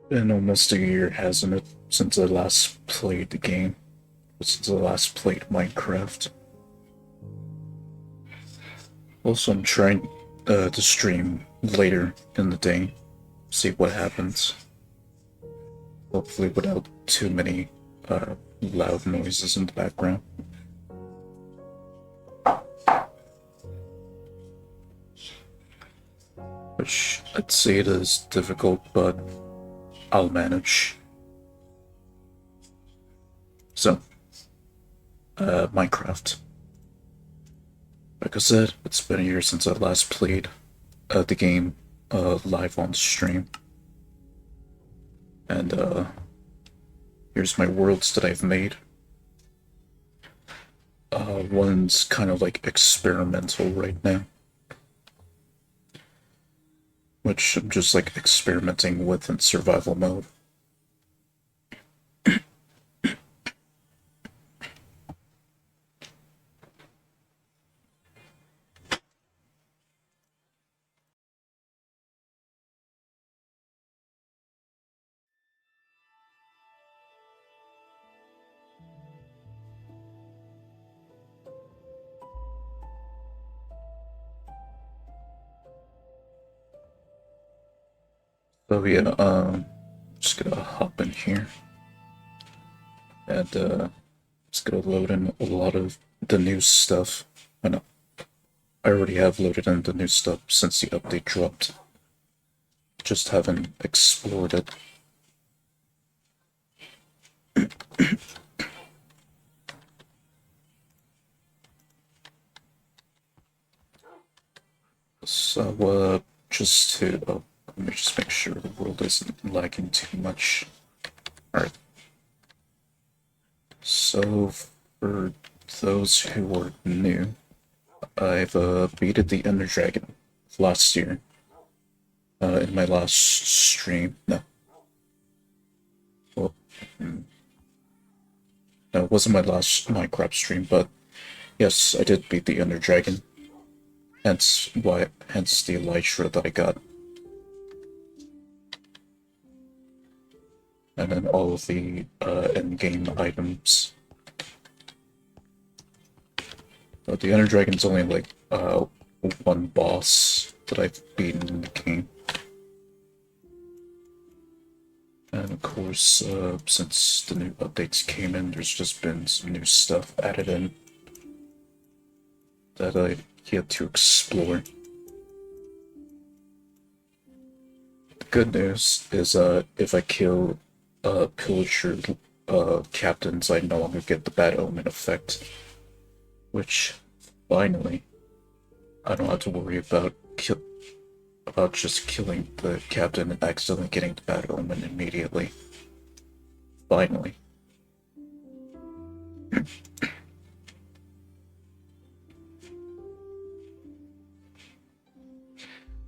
Been almost a year, hasn't it, since I last played the game? Since I last played Minecraft. Also, I'm trying to stream later in the day, see what happens. Hopefully, without too many loud noises in the background. Which I'd say it is difficult, but I'll manage. So, Minecraft. Like I said, it's been a year since I last played the game live on stream. And here's my worlds that I've made. One's kind of like experimental right now, which I'm just like experimenting with in survival mode. So yeah, just gonna hop in here and just gonna load in a lot of the new stuff. I know I already have loaded in the new stuff since the update dropped. Just haven't explored it. So just to let me just make sure the world isn't lagging too much. All right. So for those who are new, I've beaten the Ender Dragon last year. In my last stream. No. Well, no, it wasn't my last Minecraft stream, but yes, I did beat the Ender Dragon. Hence the elytra that I got. And then all of the in-game items. But the Ender Dragon's only like one boss that I've beaten in the game. And of course, since the new updates came in, there's just been some new stuff added in that I yet to explore. The good news is, if I kill pillager captains, I no longer get the bad omen effect, which finally I don't have to worry about just killing the captain and accidentally getting the bad omen immediately. Finally.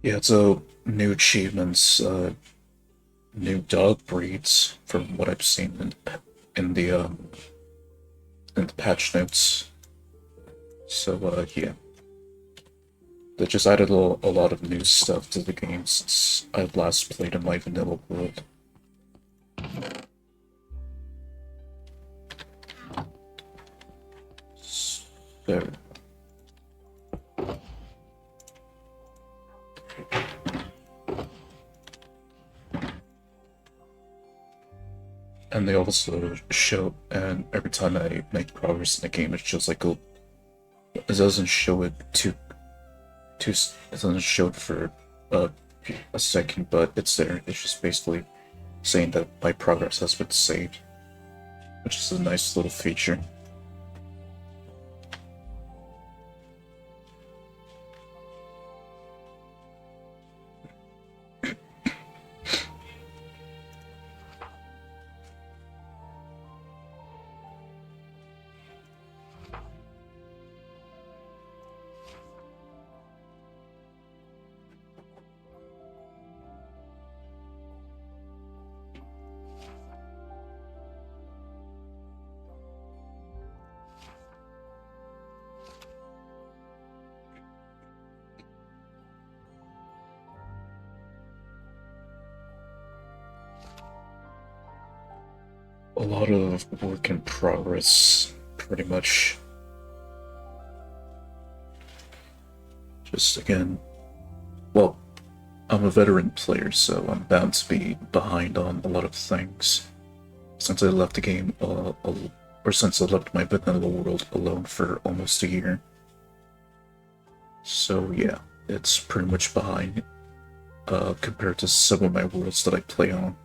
Yeah, so new achievements, new dog breeds from what I've seen in the patch notes. So yeah, they just added a lot of new stuff to the game since I last played in my vanilla world. So, and they also show, and every time I make progress in the game, it shows like it doesn't show it it doesn't show it for uh, a second, but it's there. It's just basically saying that my progress has been saved, which is a nice little feature. A lot of work in progress, pretty much. Just again, well, I'm a veteran player, so I'm bound to be behind on a lot of things. Since I left the game, or since I left my vanilla world alone for almost a year. So yeah, it's pretty much behind compared to some of my worlds that I play on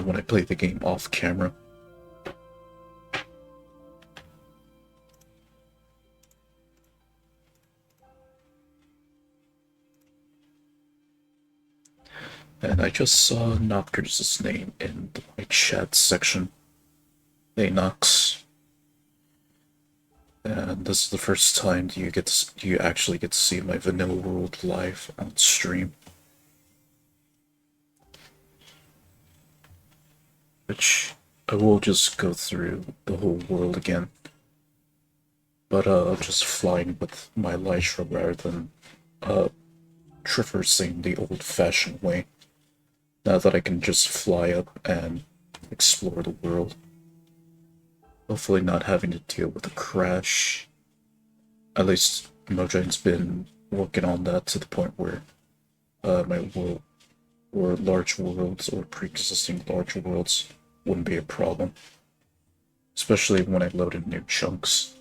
when I play the game off camera. And I just saw Noctur's name in my chat section. Hey Nox. And this is the first time you actually get to see my vanilla world live on stream. Which I will just go through the whole world again. But just flying with my Lytra rather than traversing the old-fashioned way. Now that I can just fly up and explore the world. Hopefully not having to deal with a crash. At least Mojane's been working on that to the point where my world, or large worlds, or pre-existing large worlds wouldn't be a problem. Especially when I load in new chunks.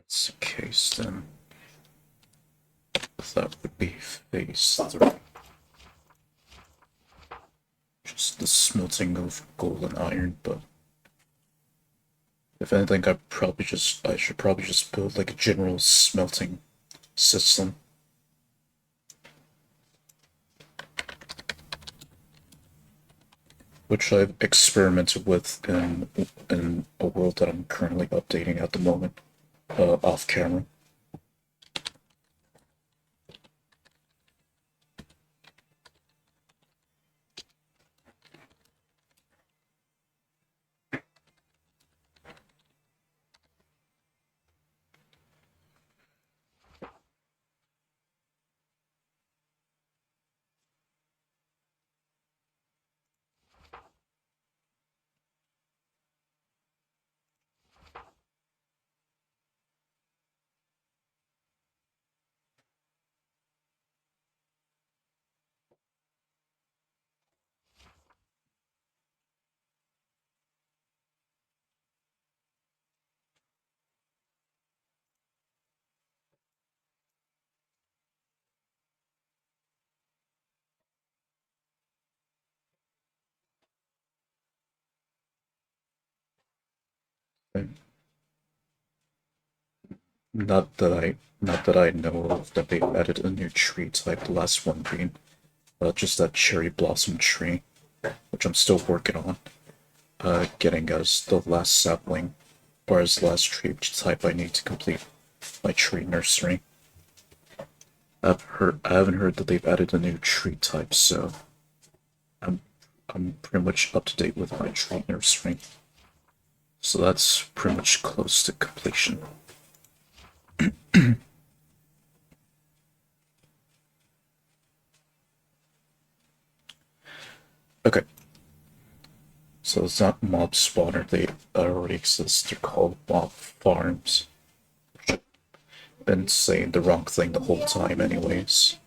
That's the case then. That would be phase 3. Just the smelting of gold and iron, but if anything, I should probably just build like a general smelting system. Which I've experimented with in a world that I'm currently updating at the moment, off camera. Not that I know of that they've added a new tree type, the last one being just that cherry blossom tree, which I'm still working on, getting as the last sapling, or as the last tree type I need to complete my tree nursery. I haven't heard that they've added a new tree type, so I'm pretty much up to date with my tree nursery. So that's pretty much close to completion. Okay. So it's not mob spawner, they already exist. They're called mob farms. Been saying the wrong thing the whole time anyways.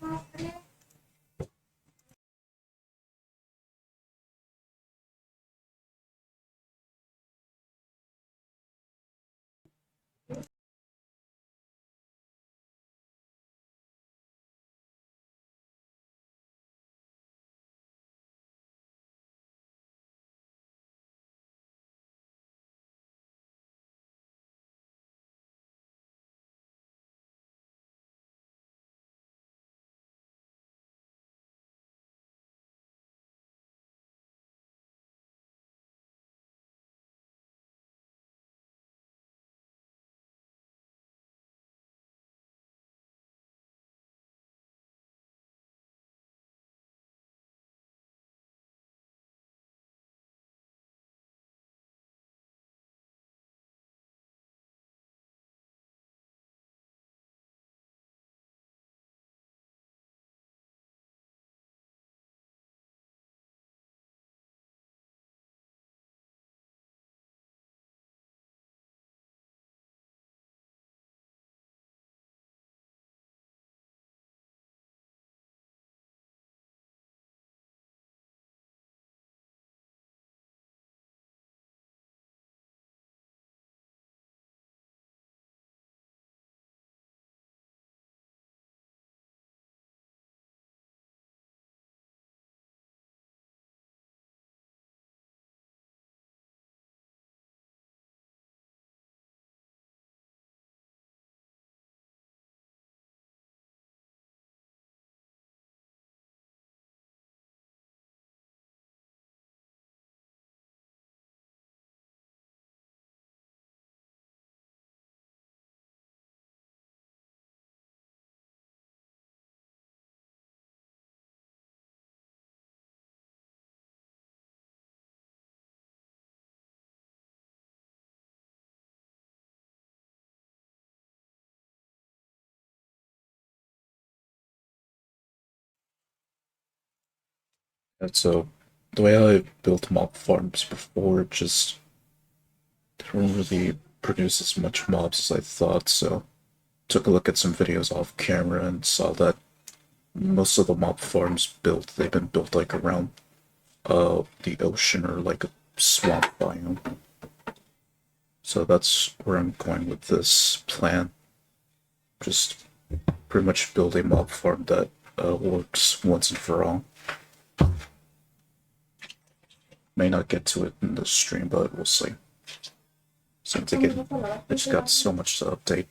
And so the way I built mob farms before just didn't really produce as much mobs as I thought, so took a look at some videos off camera and saw that most of the mob farms built, they've been built like around the ocean or like a swamp biome. So that's where I'm going with this plan. Just pretty much build a mob farm that works once and for all. May not get to it in this stream, but we'll see. Seems like I just got so much to update.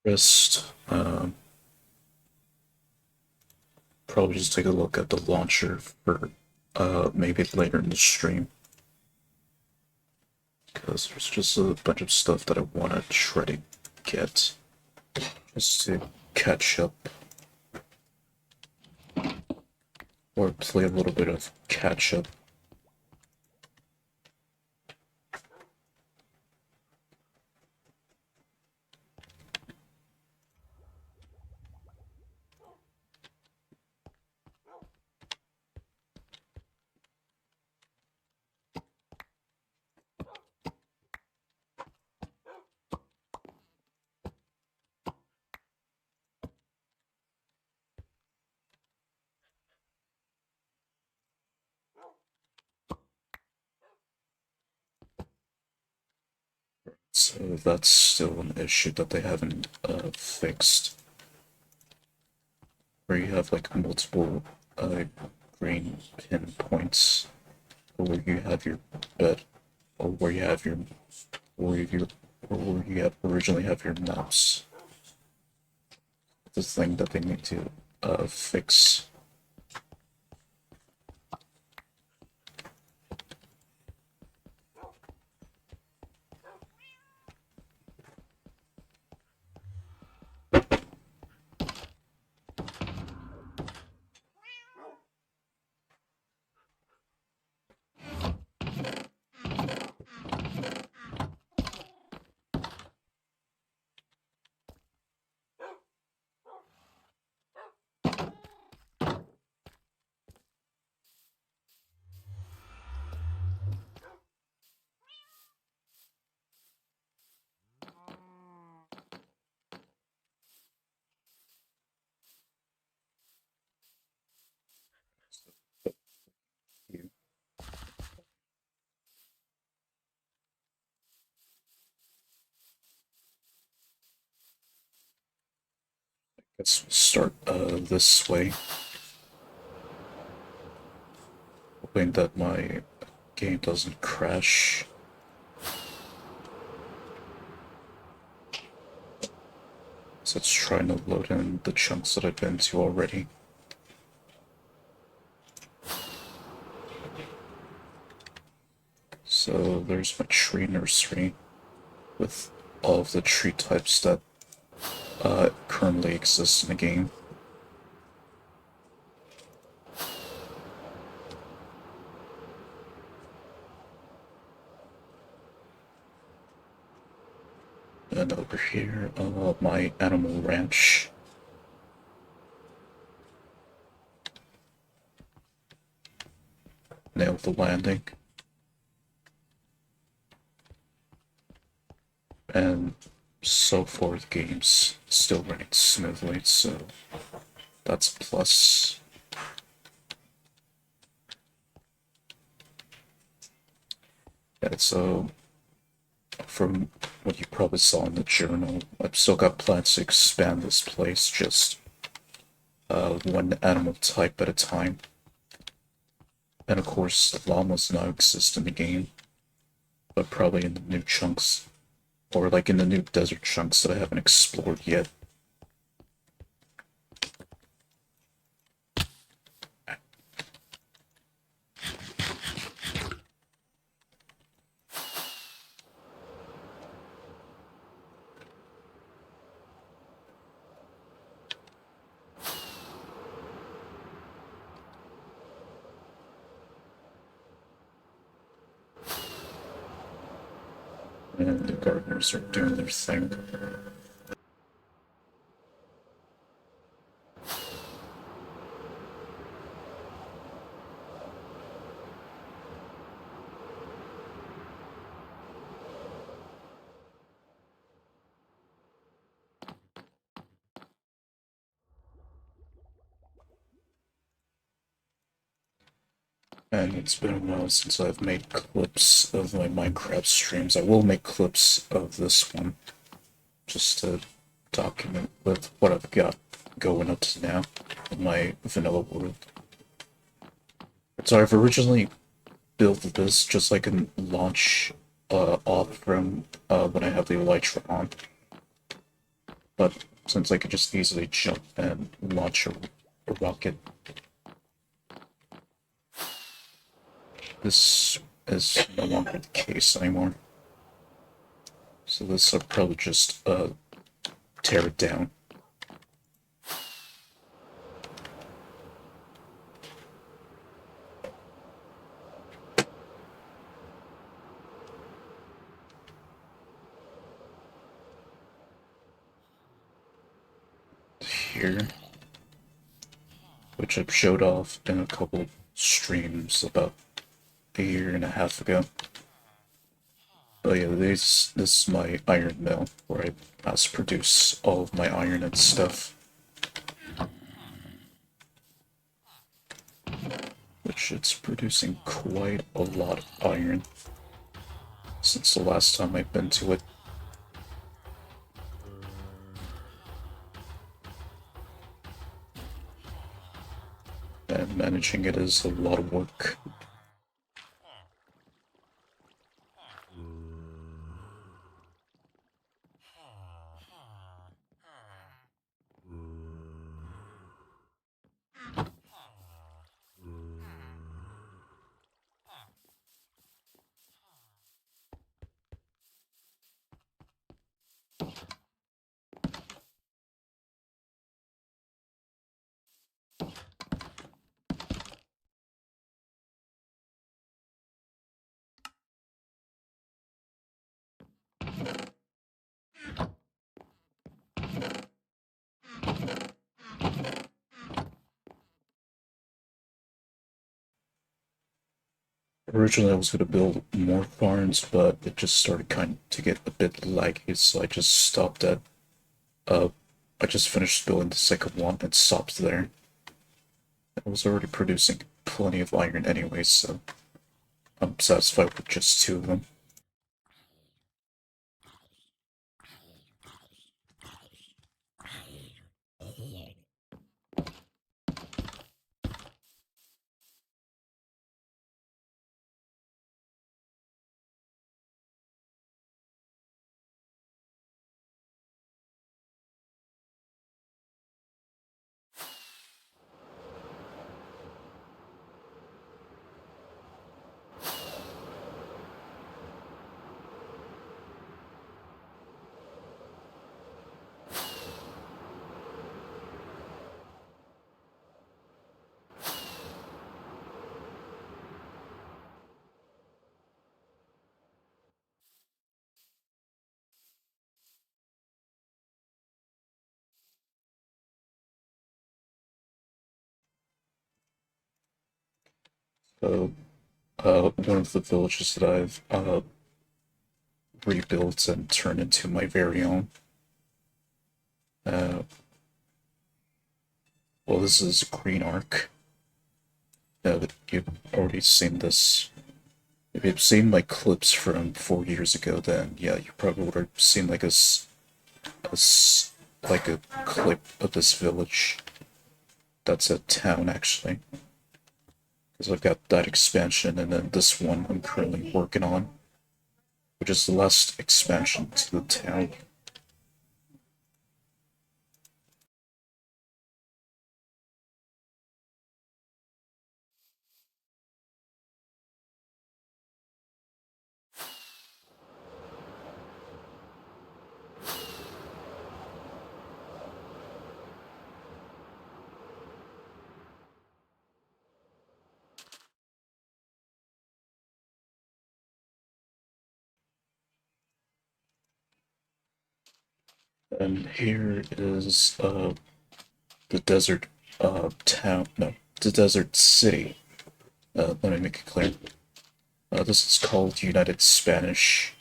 Just probably just take a look at the launcher for maybe later in the stream. Because there's just a bunch of stuff that I want to try to get. Just to catch up. Or play a little bit of catch up. So that's still an issue that they haven't fixed. Where you have like multiple green pinpoints, or where you have your bed, or where you have your, or where you have originally have your mouse. The thing that they need to fix. Let's start this way. Hoping that my game doesn't crash. So it's trying to load in the chunks that I've been to already. So there's my tree nursery with all of the tree types that currently exist in the game. And over here, my animal ranch. nailed the landing. And so far the game's still running smoothly, so that's a plus. Yeah, so from what you probably saw in the journal, I've still got plans to expand this place, just one animal type at a time. And of course, llamas now exist in the game, but probably in the new chunks, or like in the new desert chunks that I haven't explored yet. And the gardeners are doing their thing. And it's been a while since I've made clips of my Minecraft streams. I will make clips of this one, just to document with what I've got going up to now in my vanilla world. So I've originally built this just so I can launch off from when I have the elytra on. But since I could just easily jump and launch a rocket, this is no longer the case anymore. So this I'll probably just tear it down. Here, which I've showed off in a couple streams about a year and a half ago. But yeah, this is my iron mill where I mass produce all of my iron and stuff. Which it's producing quite a lot of iron since the last time I've been to it. And managing it is a lot of work. Originally I was going to build more farms, but it just started kind of to get a bit laggy, so I just stopped at, I just finished building the second one and stopped there. I was already producing plenty of iron anyway, so I'm satisfied with just two of them. So one of the villages that I've rebuilt and turned into my very own. Uh, well, this is Green Arc. You've already seen this. If you've seen my clips from 4 years ago, then yeah, you probably would have seen like like a clip of this village. That's a town actually, because I've got that expansion and then this one I'm currently working on, which is the last expansion to the town. And here is the desert town, no, the desert city. Let me make it clear. This is called United Spanish.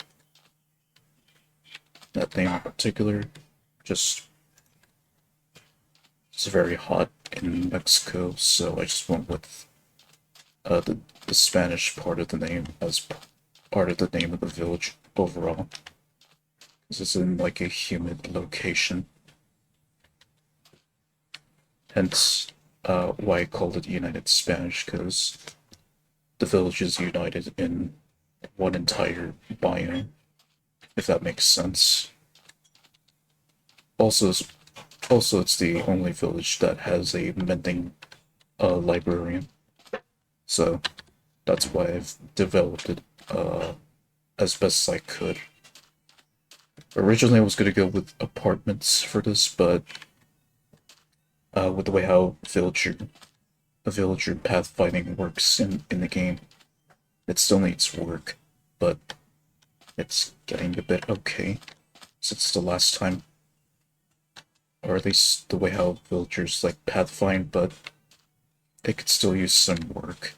That name in particular, just it's very hot in Mexico, so I just went with the Spanish part of the name as part of the name of the village overall, because it's in like a humid location. Hence, why I called it United Spanish, because the village is united in one entire biome, if that makes sense. Also, it's the only village that has a mending librarian, so that's why I've developed it as best as I could. Originally, I was gonna go with apartments for this, but with the way how villager pathfinding works in the game, it still needs work, but it's getting a bit okay since the last time. Or at least the way how villagers like pathfind, but they could still use some work.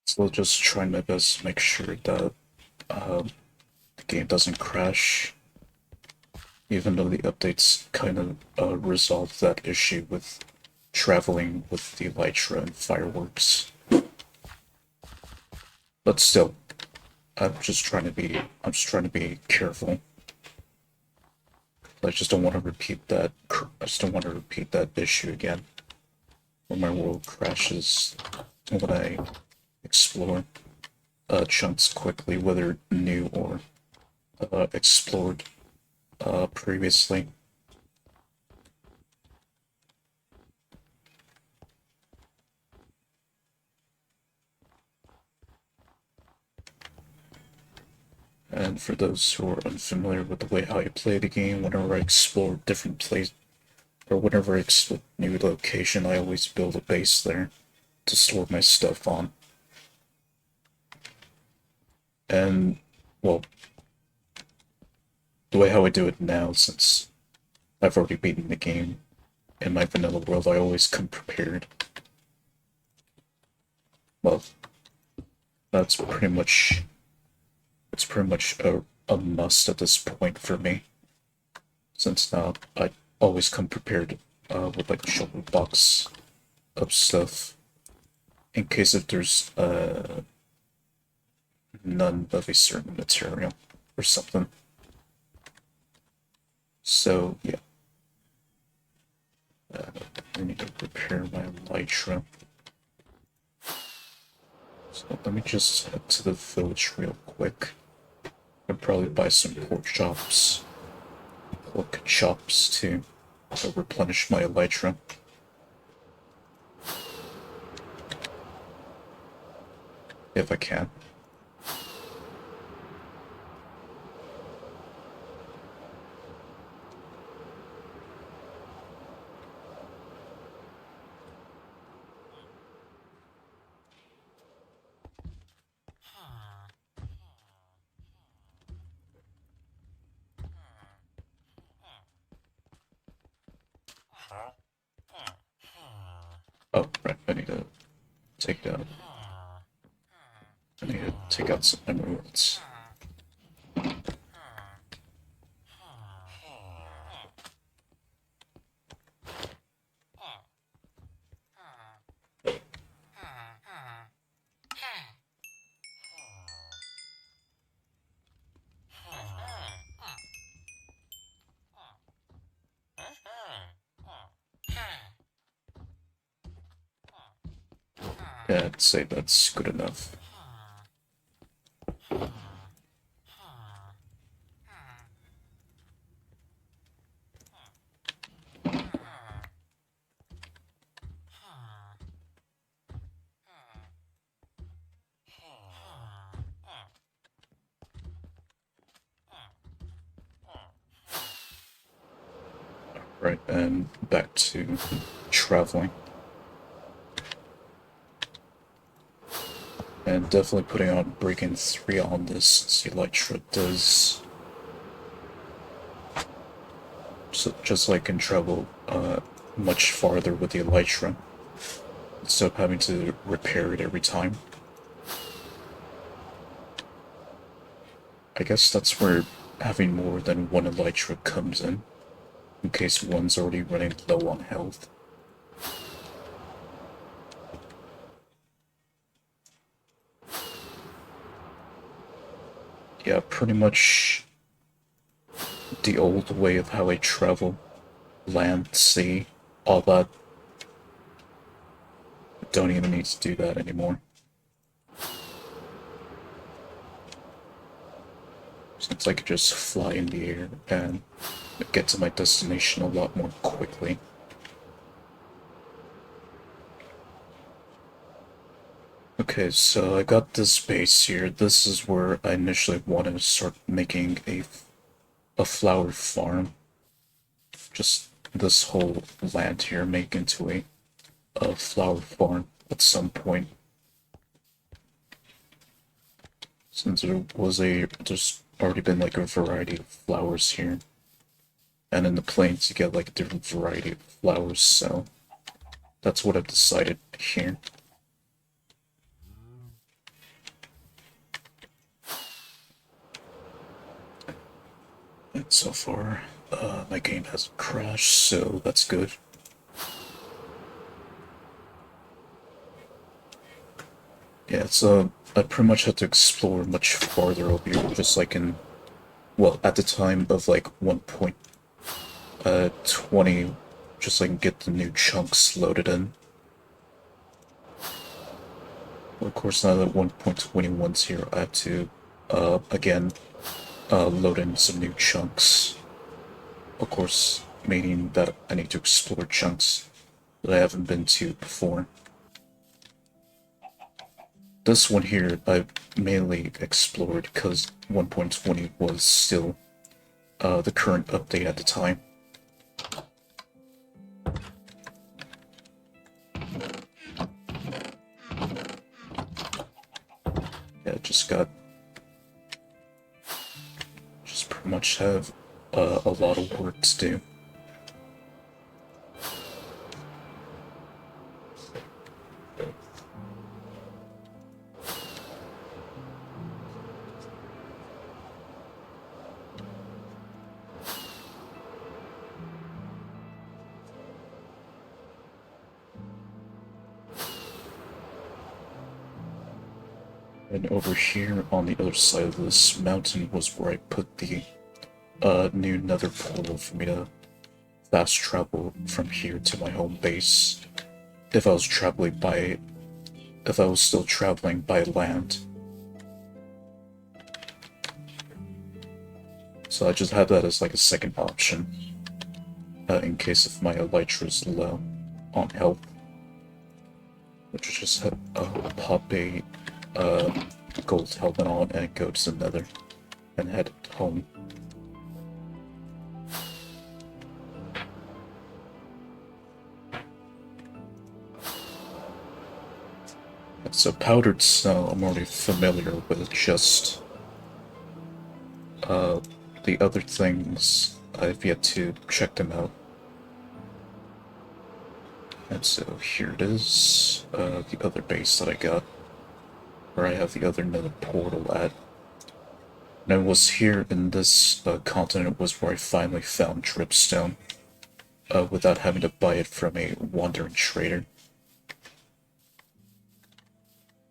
So just trying my best to make sure that the game doesn't crash, even though the updates kind of resolved that issue with traveling with the elytra and fireworks. But still, I'm just trying to be careful. I just don't want to repeat that. I just don't want to repeat that issue again, where my world crashes when I explore chunks quickly, whether new or explored previously. And for those who are unfamiliar with the way how I play the game, whenever I explore different places, or whenever I explore a new location, I always build a base there to store my stuff on. And, well, the way how I do it now, since I've already beaten the game in my vanilla world, I always come prepared. Well, that's pretty much, it's pretty much a must at this point for me, since now I always come prepared with like a shoulder box of stuff in case if there's none of a certain material or something. So yeah, I need to prepare my elytra. So let me just head to the village real quick. I'd probably buy some pork chops to replenish my elytra. If I can. Oh, right, I need to take out. I need to take out some emeralds. Yeah, I'd say that's good enough. Right, and back to traveling. And definitely putting on Breaking 3 on this, since the elytra does. So just like can travel much farther with the elytra, instead of having to repair it every time. I guess that's where having more than one elytra comes in case one's already running low on health. Yeah, pretty much the old way of how I travel. Land, sea, all that. Don't even need to do that anymore. Since I could just fly in the air and get to my destination a lot more quickly. Okay, so I got this base here. This is where I initially wanted to start making a flower farm. Just this whole land here make into a flower farm at some point. Since there's already been like a variety of flowers here. And in the plains you get like a different variety of flowers, so that's what I've decided here. And so far, my game hasn't crashed, so that's good. Yeah, it's I pretty much had to explore much farther over here, just like in, well, at the time of like 1.20, just so I can get the new chunks loaded in. But of course, now that 1.21's here, I have to, again, load in some new chunks. Of course, meaning that I need to explore chunks that I haven't been to before. This one here, I mainly explored because 1.20 was still the current update at the time. Yeah, just pretty much have a lot of work to do. And over here on the other side of this mountain was where I put the new nether portal for me to fast travel from here to my home base if I was still traveling by land. So I just have that as like a second option in case if my elytra is low on health. Which is just pop a gold helmet on and go to the nether and head home. So powdered snow, I'm already familiar with. Just the other things, I've yet to check them out. And so here it is, the other base that I got, where I have the other nether portal at. And it was here in this continent was where I finally found dripstone, without having to buy it from a wandering trader.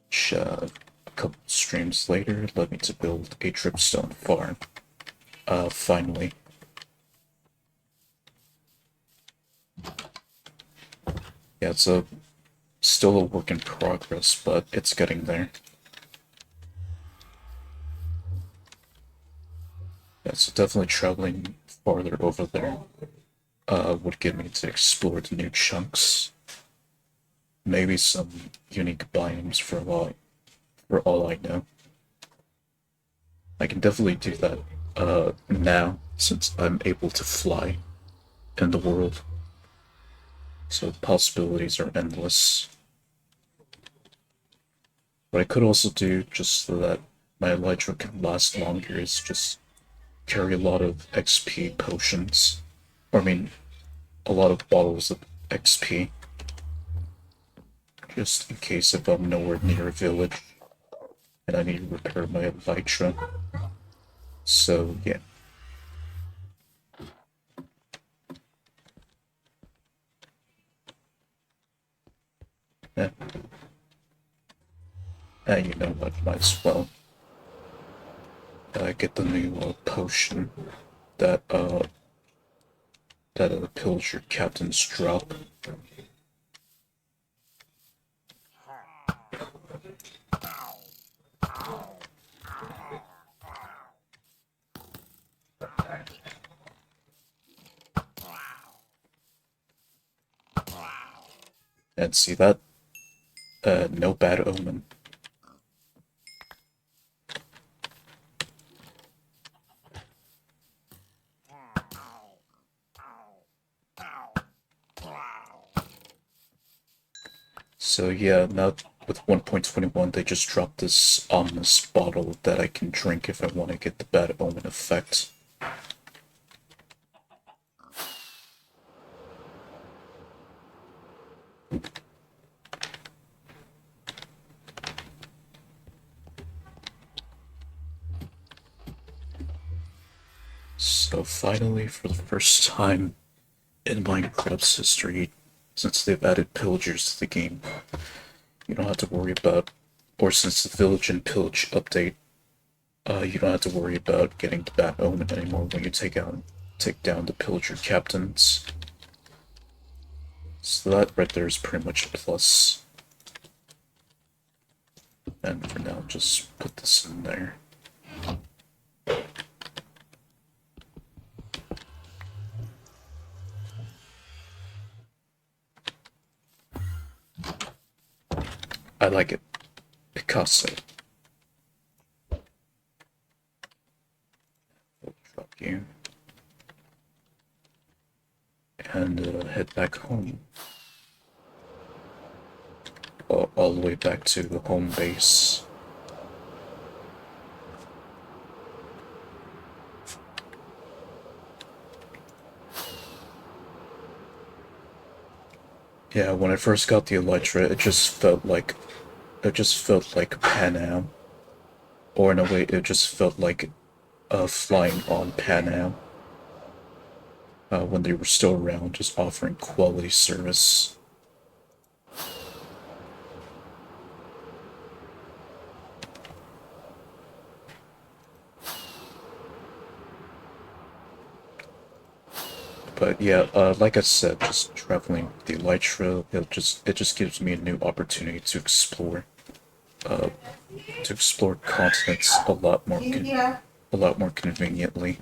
Which, a couple streams later led me to build a dripstone farm. Finally. Yeah, it's still a work in progress, but it's getting there. Yeah, so definitely traveling farther over there would get me to explore the new chunks. Maybe some unique biomes for all I know. I can definitely do that now, since I'm able to fly in the world. So the possibilities are endless. What I could also do, just so that my elytra can last longer, is just carry a lot of XP potions. Or I mean, a lot of bottles of XP. Just in case if I'm nowhere near a village and I need to repair my elytra. So, yeah. And you know what, might as well get the new potion that the pillager captains drop. And see that? No bad omen. So yeah, now with 1.21 they just dropped this ominous bottle that I can drink if I want to get the bad omen effect. So finally, for the first time in Minecraft's history, since they've added pillagers to the game, you don't have to worry about or since the Village and Pillage update, you don't have to worry about getting the Bat Omen anymore when you take down the Pillager captains. So that right there is pretty much a plus. And for now, just put this in there. I like it. Picasso. Drop you. And head back home. All the way back to the home base. Yeah, when I first got the Elytra, it just felt like Pan or in a way, it just felt like flying on Pan when they were still around, just offering quality service. But yeah, like I said, just traveling the Elytra, it just gives me a new opportunity uh, to explore continents a lot more conveniently.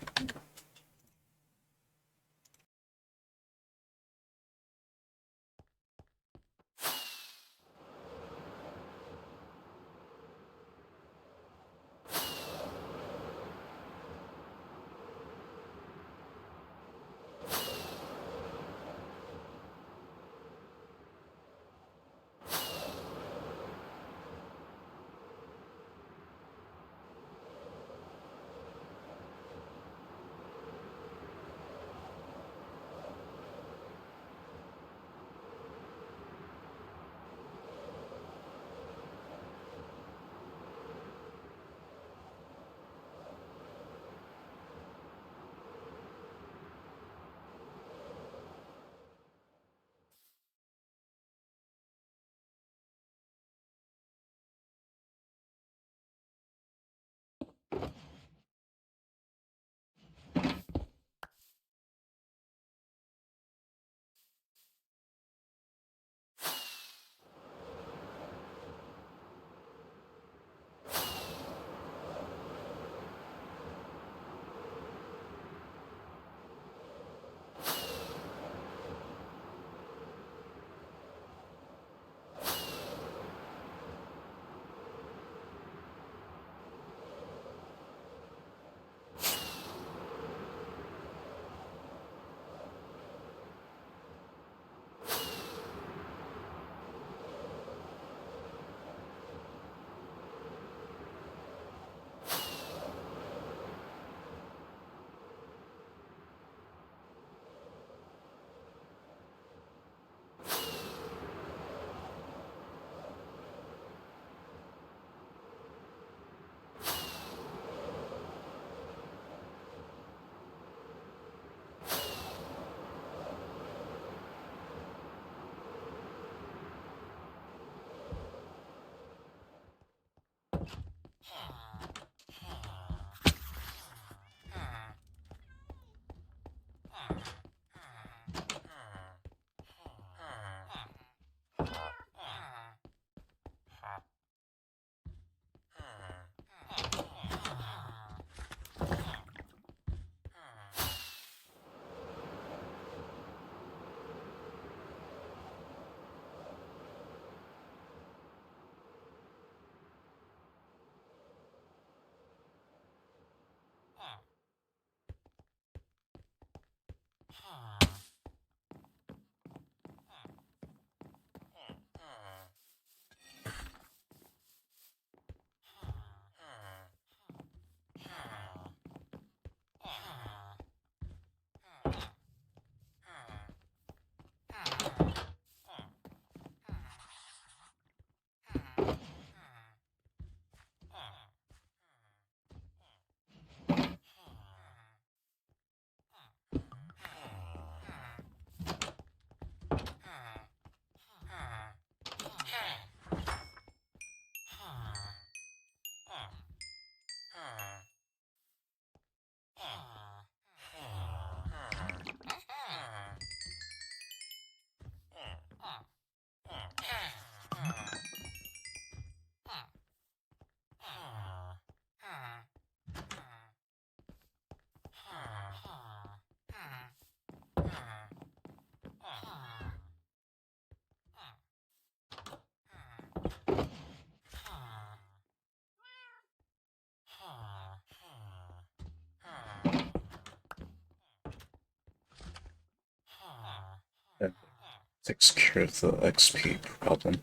Takes care of the XP problem.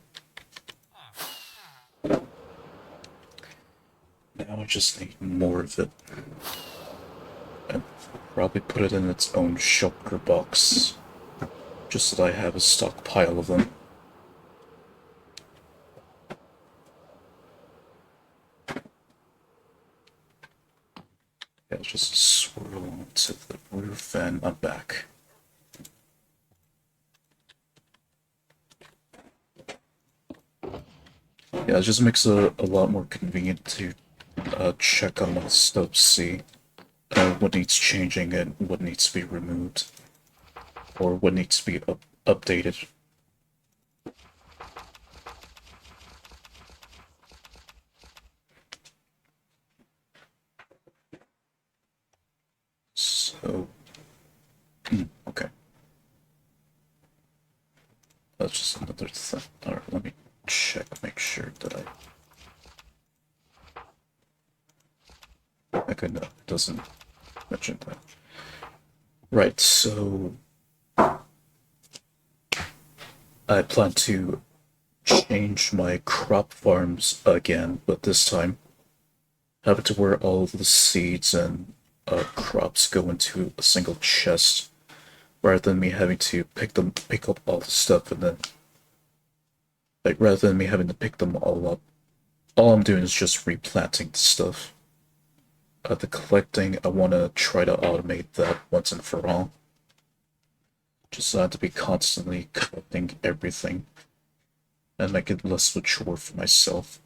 Now I just need more of it. And probably put it in its own shulker box. Just so that I have a stockpile of them. Yeah, just swirl onto the roof and I'm back. Yeah, it just makes it a lot more convenient to check on my stuff, see what needs changing and what needs to be removed, or what needs to be updated. So, okay. That's just another thing. Alright, let me check, make sure that okay, no, it doesn't mention that. Right, so I plan to change my crop farms again, but this time have it to where all of the seeds and crops go into a single chest, rather than me having to pick up all the stuff and then, like, rather than me having to pick them all up, all I'm doing is just replanting the stuff. The collecting, I want to try to automate that once and for all. Just not to be constantly collecting everything and make it less of a chore for myself.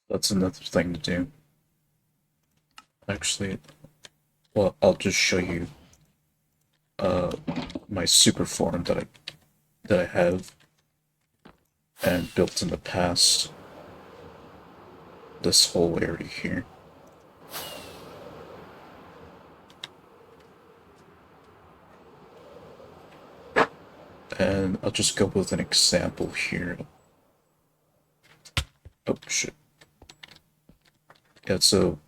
That's another thing to do. Actually, well, I'll just show you my super farm that I have and built in the past. This whole area here. And I'll just go with an example here. Oh shit. Yeah, so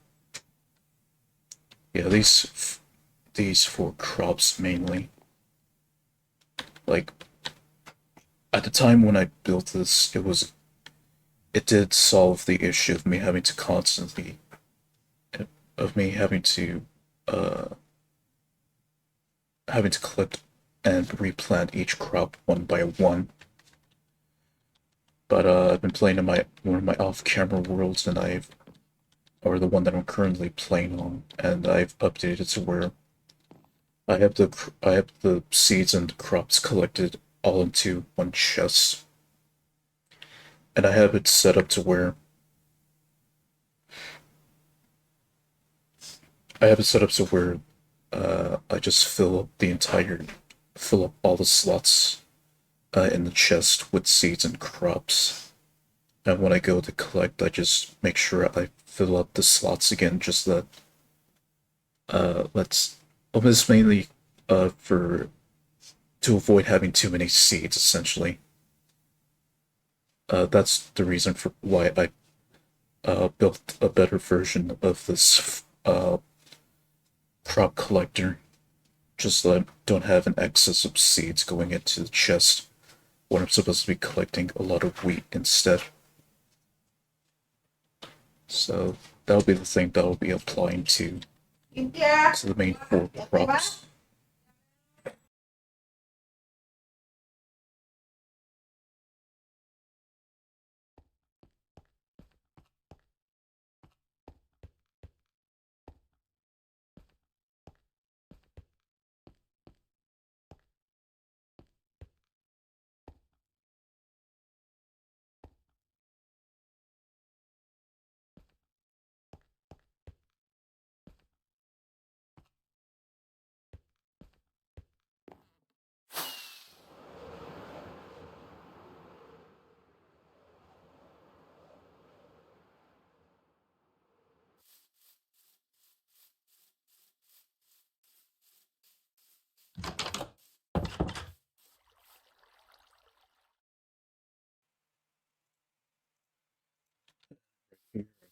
yeah, these four crops mainly. Like at the time when I built this, it did solve the issue of me having to constantly of me uh having to collect and replant each crop one by one. But I've been playing in my one of my off-camera worlds, and or the one that I'm currently playing on, and I've updated it to where I have the seeds and crops collected all into one chest, and I have it set up to where I just fill up all the slots in the chest with seeds and crops. And when I go to collect, I just make sure I fill up the slots again, just that let's almost mainly for to avoid having too many seeds, essentially. That's the reason for why I built a better version of this crop collector, just so I don't have an excess of seeds going into the chest when I'm supposed to be collecting a lot of wheat instead. So that'll be the thing that'll be applying to the main four crops.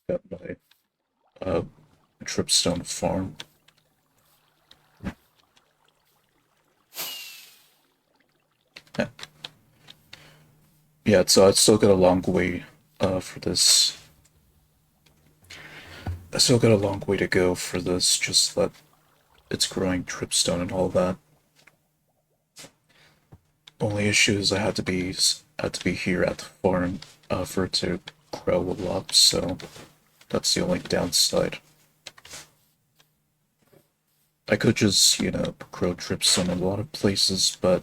got my Tripstone farm. Yeah, so I still got a long way for this. I still got a long way to go for this, just that it's growing Tripstone and all that. Only issue is I had to be here at the farm for it to grow a lot, so that's the only downside. I could just, you know, grow Tripstone in a lot of places, but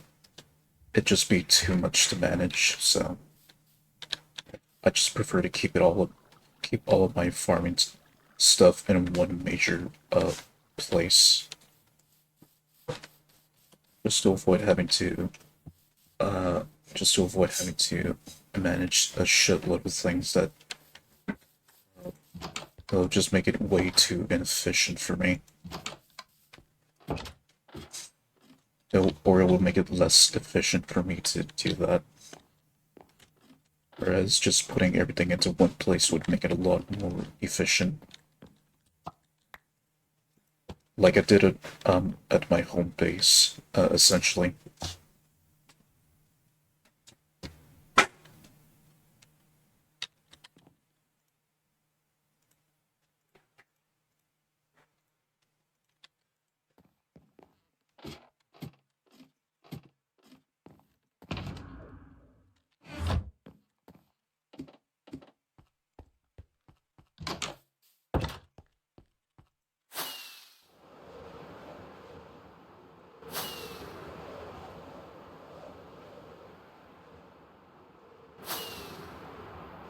it'd just be too much to manage, so I just prefer to keep all of my farming stuff in one major place, just to avoid having to uh just to avoid having to manage a shitload of things that will just make it way too inefficient for me. Or it will make it less efficient for me to do that. Whereas just putting everything into one place would make it a lot more efficient. Like I did it at my home base, essentially.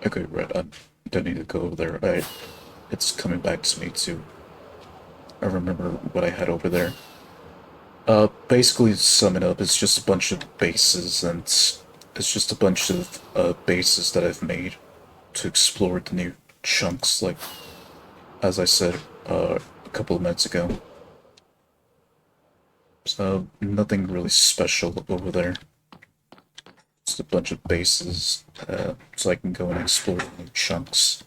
Okay, right, I don't need to go over there. It's coming back to me too. I remember what I had over there. Basically, to sum it up, it's just a bunch of bases, and it's just a bunch of bases that I've made to explore the new chunks, like, as I said, a couple of minutes ago. So, nothing really special over there. Just a bunch of bases, so I can go and explore the new chunks.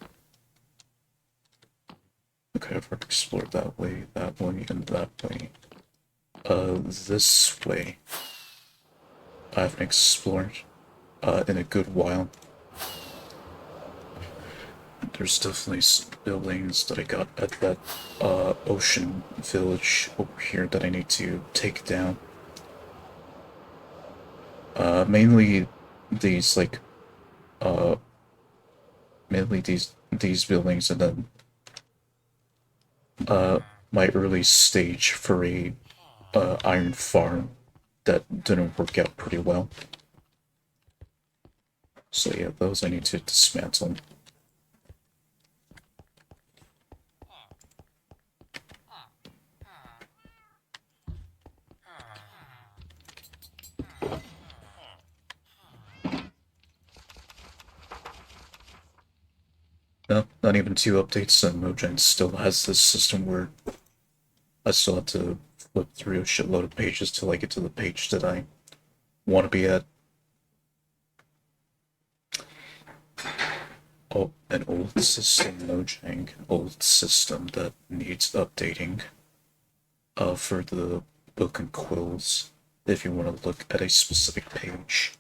Okay, I've already explored that way, and that way. This way. I haven't explored, in a good while. There's definitely some buildings that I got at that, ocean village over here that I need to take down. Mainly these, like, uh, mainly these buildings, and then, my early stage for a, iron farm that didn't work out pretty well. So yeah, those I need to dismantle. No, not even two updates, and Mojang still has this system where I still have to flip through a shitload of pages till I get to the page that I want to be at. Oh, an old system, Mojang. Old system that needs updating. For the book and quills, if you want to look at a specific page.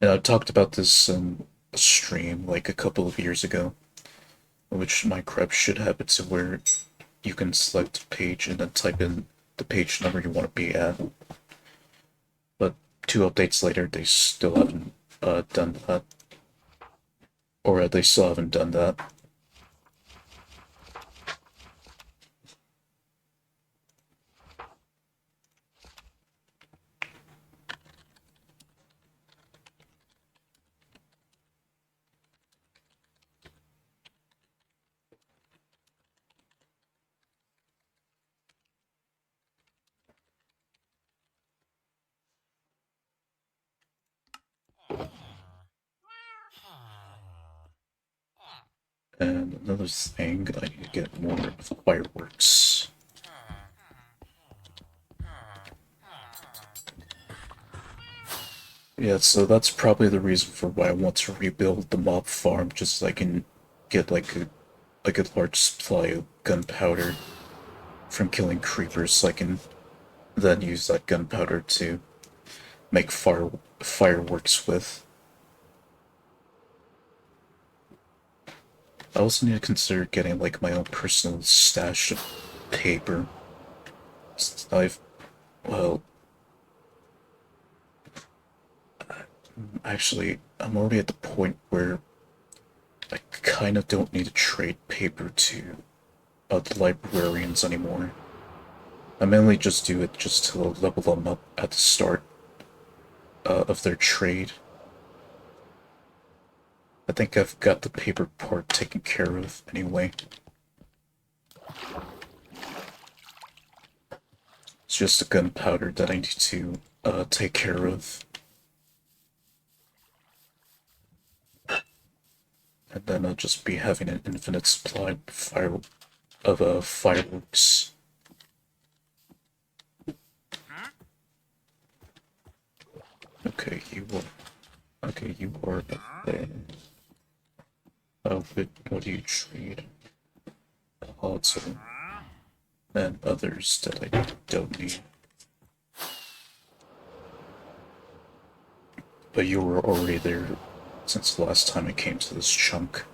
And I talked about this in a stream like a couple of years ago, which Minecraft should have it to where you can select a page and then type in the page number you want to be at. But 2 updates later, they still haven't done that. Or they still haven't done that. And another thing, I need to get more fireworks. Yeah, so that's probably the reason for why I want to rebuild the mob farm, just so I can get like a large supply of gunpowder from killing creepers, so I can then use that gunpowder to make fireworks with. I also need to consider getting like my own personal stash of paper. I've, well, actually, I'm already at the point where I kind of don't need to trade paper to the librarians anymore. I mainly just do it just to level them up at the start of their trade. I think I've got the paper part taken care of anyway. It's just the gunpowder that I need to take care of. And then I'll just be having an infinite supply of fireworks. Okay, you are. Okay, you are up there. What do you trade? Podzol and others that I don't need. But you were already there since the last time I came to this chunk.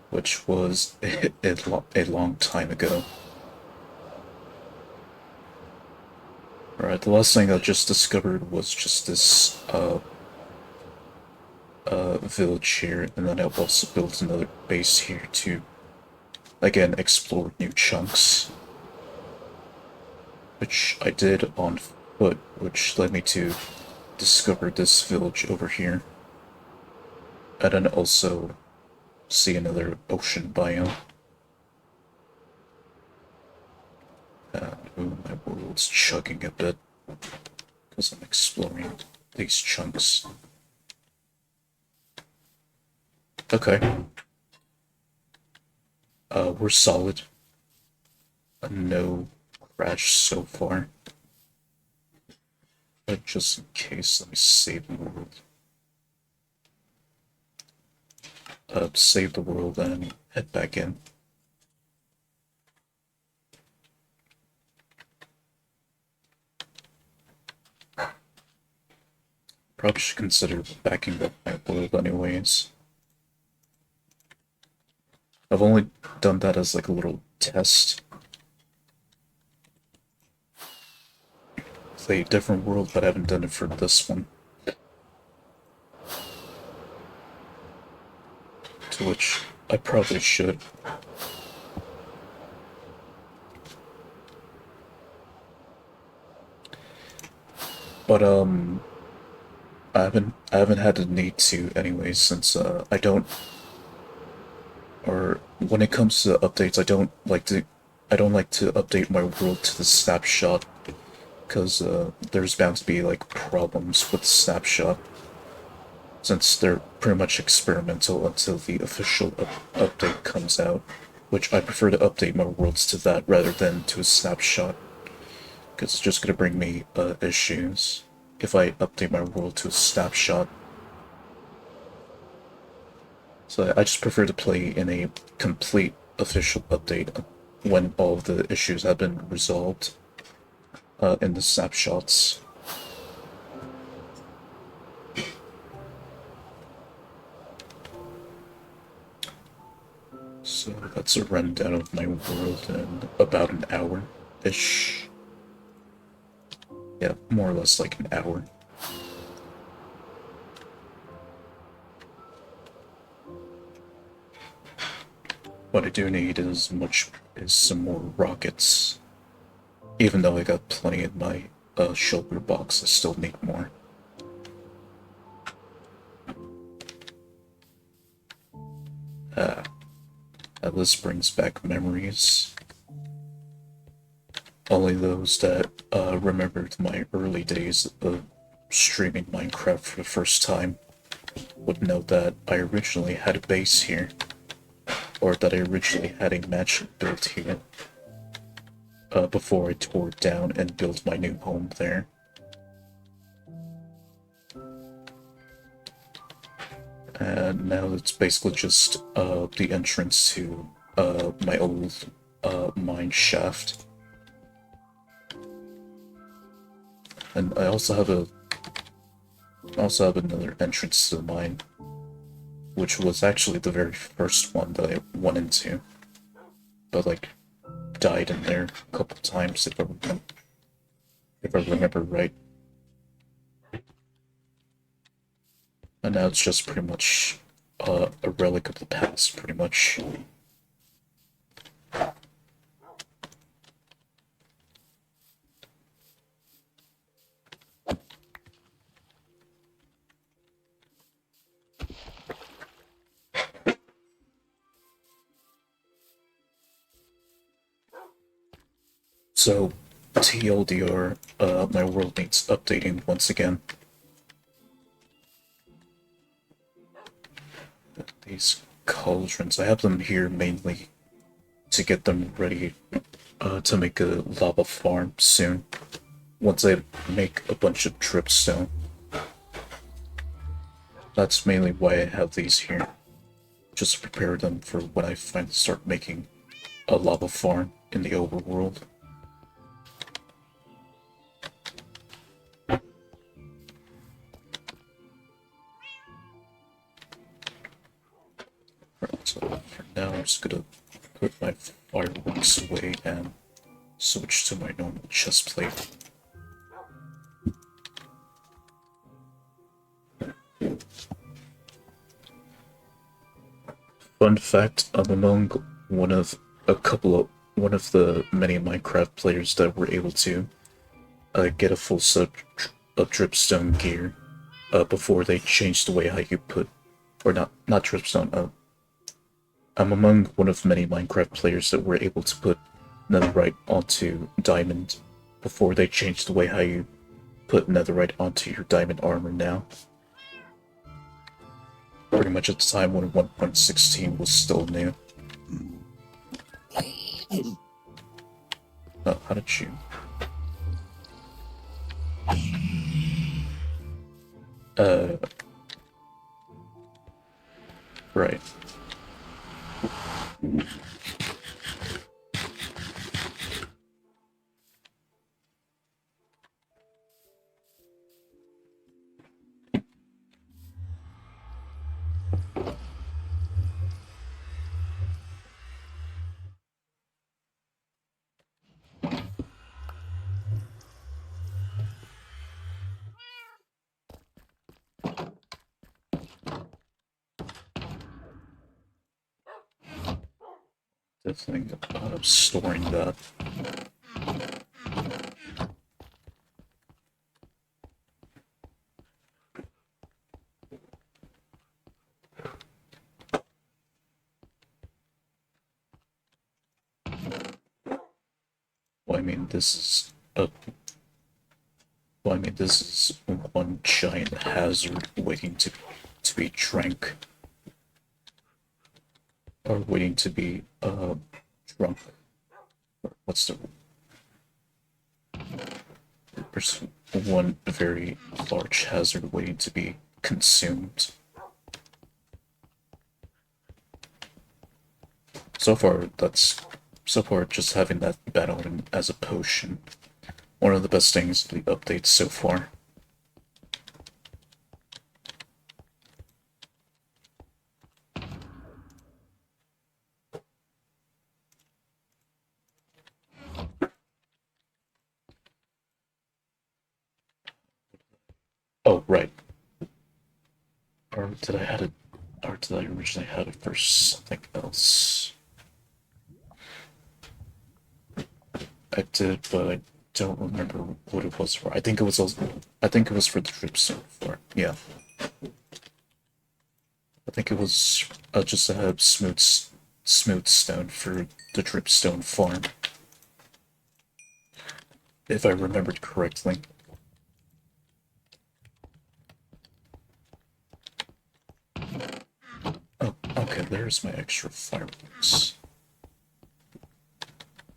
Which was a long time ago. Alright, the last thing I just discovered was just this village here, and then I also built another base here to, again, explore new chunks. Which I did on foot, which led me to discover this village over here. And then also see another ocean biome. And ooh, my world's chugging a bit because I'm exploring these chunks. Okay. We're solid. No crash so far. But just in case, let me save the world. Save the world and head back in. Probably should consider backing up my world anyways. I've only done that as like a little test. It's a different world, but I haven't done it for this one. To which I probably should. But I haven't had the need to anyway, since I don't, or when it comes to updates, I don't like to update my world to the snapshot, because there's bound to be like problems with the snapshot, since they're pretty much experimental until the official update comes out, which I prefer to update my worlds to that rather than to a snapshot, because it's just gonna bring me issues if I update my world to a snapshot. So I just prefer to play in a complete official update when all of the issues have been resolved in the snapshots. So that's a rundown of my world in about an hour-ish. Yeah, more or less like an hour. What I do need is some more rockets. Even though I got plenty in my shulker box, I still need more. This brings back memories. Only those that remembered my early days of streaming Minecraft for the first time would know that I originally had a base here, or that I originally had a mansion built here. before I tore it down and built my new home there. And now it's basically just the entrance to my old mine shaft. And I also have another entrance to the mine, which was actually the very first one that I went into, but like died in there a couple times if I remember right. And now it's just pretty much a relic of the past, pretty much. So, TLDR, my world needs updating once again. These cauldrons, I have them here mainly to get them ready to make a lava farm soon. Once I make a bunch of dripstone. That's mainly why I have these here. Just to prepare them for when I finally start making a lava farm in the overworld. Right, so for now I'm just gonna put my fireworks away and switch to my normal chest plate. Fun fact, I'm among one of the many Minecraft players that were able to get a full set of dripstone gear before they changed the way how you put, or not dripstone. I'm among one of many Minecraft players that were able to put netherite onto diamond before they changed the way how you put netherite onto your diamond armor now. Pretty much at the time when 1.16 was still new. Oh, how did you? Right. Definitely storing that. Well, I mean, this is a. Well, I mean, this is one giant hazard waiting to be drank, or waiting to be drunk. What's the? There's one very large hazard waiting to be consumed. So far just having that battle as a potion. One of the best things of the updates so far. Oh, right. Or did I had it? Or did I originally have it for something else? I did, but I don't remember what it was for. I think it was for the dripstone for. Yeah. I think it was just to have smooth stone for the dripstone farm. If I remembered correctly. Oh, okay, there's my extra fireworks.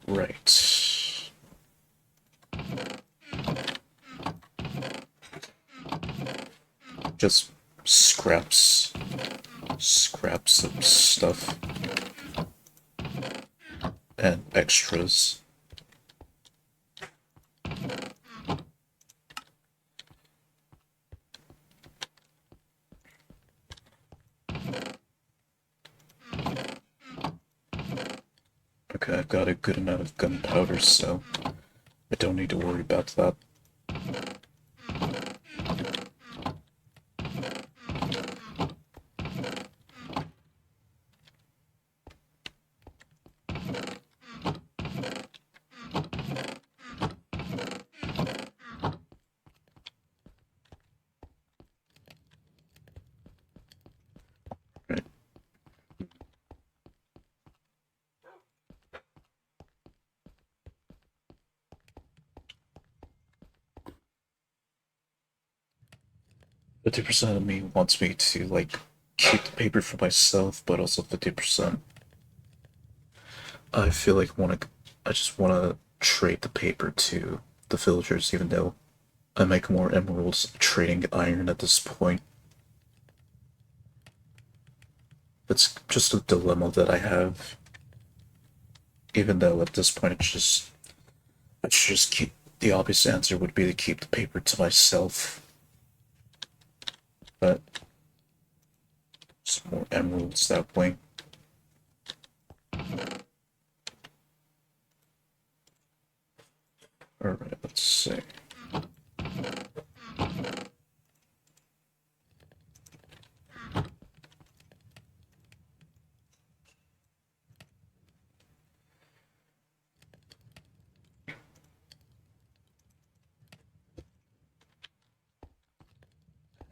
Right. just scraps of stuff and extras. Okay, I've got a good amount of gunpowder, so I don't need to worry about that. Right. 50% of me wants me to, like, keep the paper for myself, but also 50% I feel like I just wanna trade the paper to the villagers, even though I make more emeralds trading iron at this point. It's just a dilemma that I have. Even though at this point I should just keep, the obvious answer would be to keep the paper to myself. But some more emeralds that way. Alright, let's see.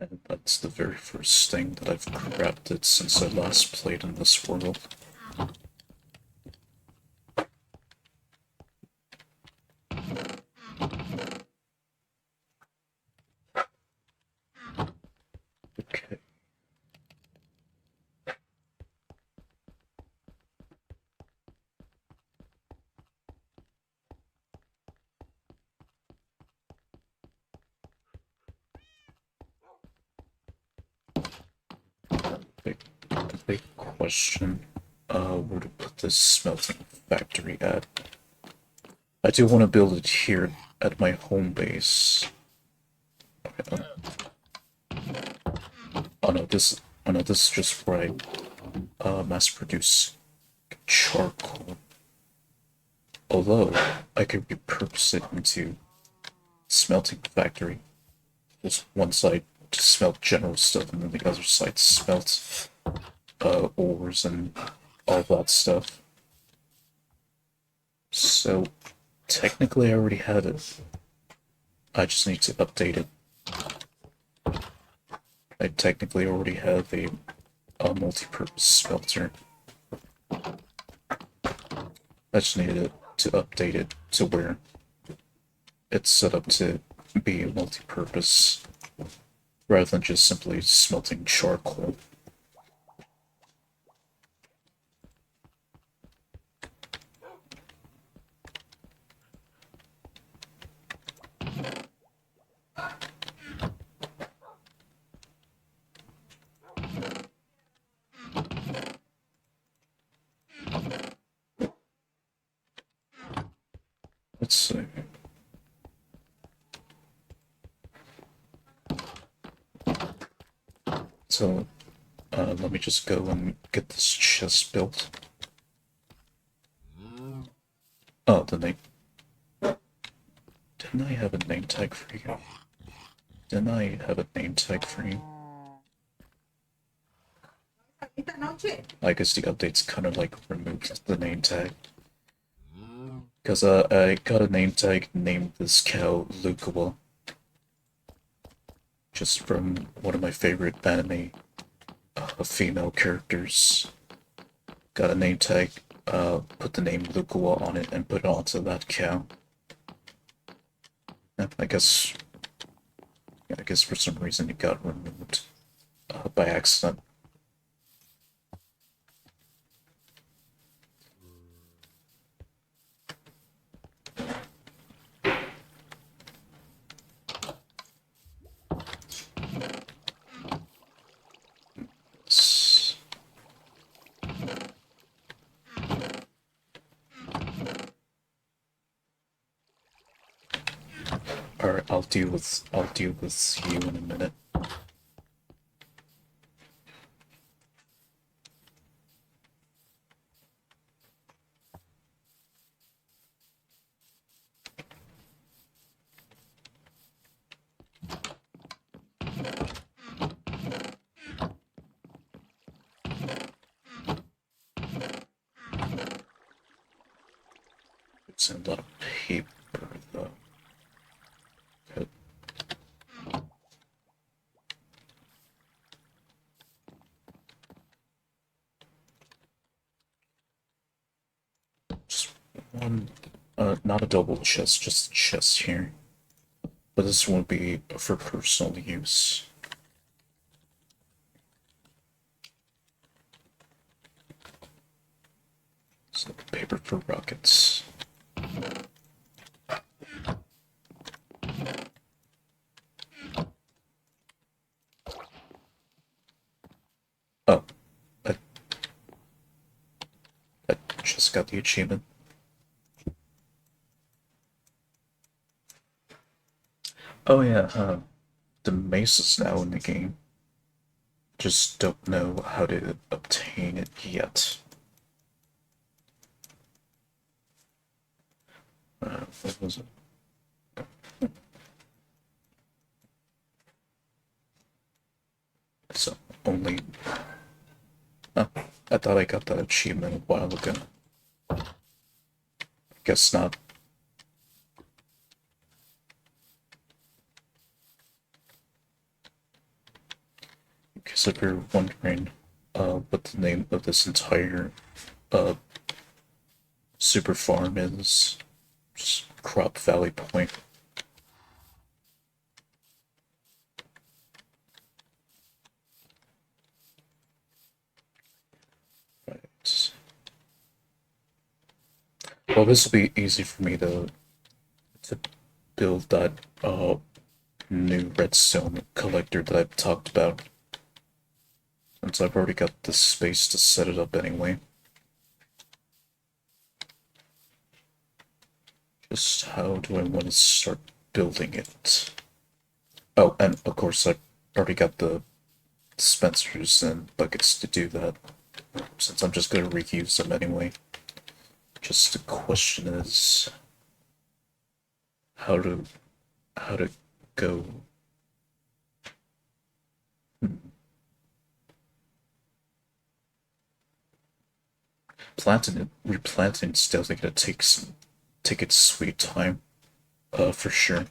And that's the very first thing that I've crafted since I last played in this world. Okay. Big question, where to put this smelting factory at. I do want to build it here at my home base. Okay, oh no, this is just where I mass produce charcoal. Although I could repurpose it into smelting factory. Just one side to smelt general stuff, and then the other side smelts ores and all that stuff. So technically I already have it. I just need to update it. I technically already have a multi-purpose smelter. I just needed to update it to where it's set up to be multi-purpose rather than just simply smelting charcoal. Let's see. So, let me just go and get this chest built. Oh, the name. Didn't I have a name tag for you? Didn't I have a name tag for you? I guess the updates kind of like removed the name tag. Because I got a name tag named this cow Lukawa. Just from one of my favorite anime female characters. Got a name tag, put the name Lukawa on it and put it onto that cow. I guess for some reason it got removed by accident. Alright, I'll deal with you in a minute. It's a lot of paper though. Good. Just one, not a double chest, just a chest here. But this won't be for personal use. So paper for rockets. Oh, I just got the achievement. Oh yeah, the mace is now in the game. Just don't know how to obtain it yet. What was it? So only. Oh, I thought I got that achievement a while ago. Guess not. Because if you're wondering, what the name of this entire, super farm is, just Crop Valley Point. Right. Well, this will be easy for me to build that new redstone collector that I've talked about, since I've already got the space to set it up anyway. Just how do I want to start building it? Oh, and of course I've already got the dispensers and buckets to do that, since I'm just going to reuse them anyway. Just the question is how to go. Replanting is definitely gonna take its sweet time, for sure.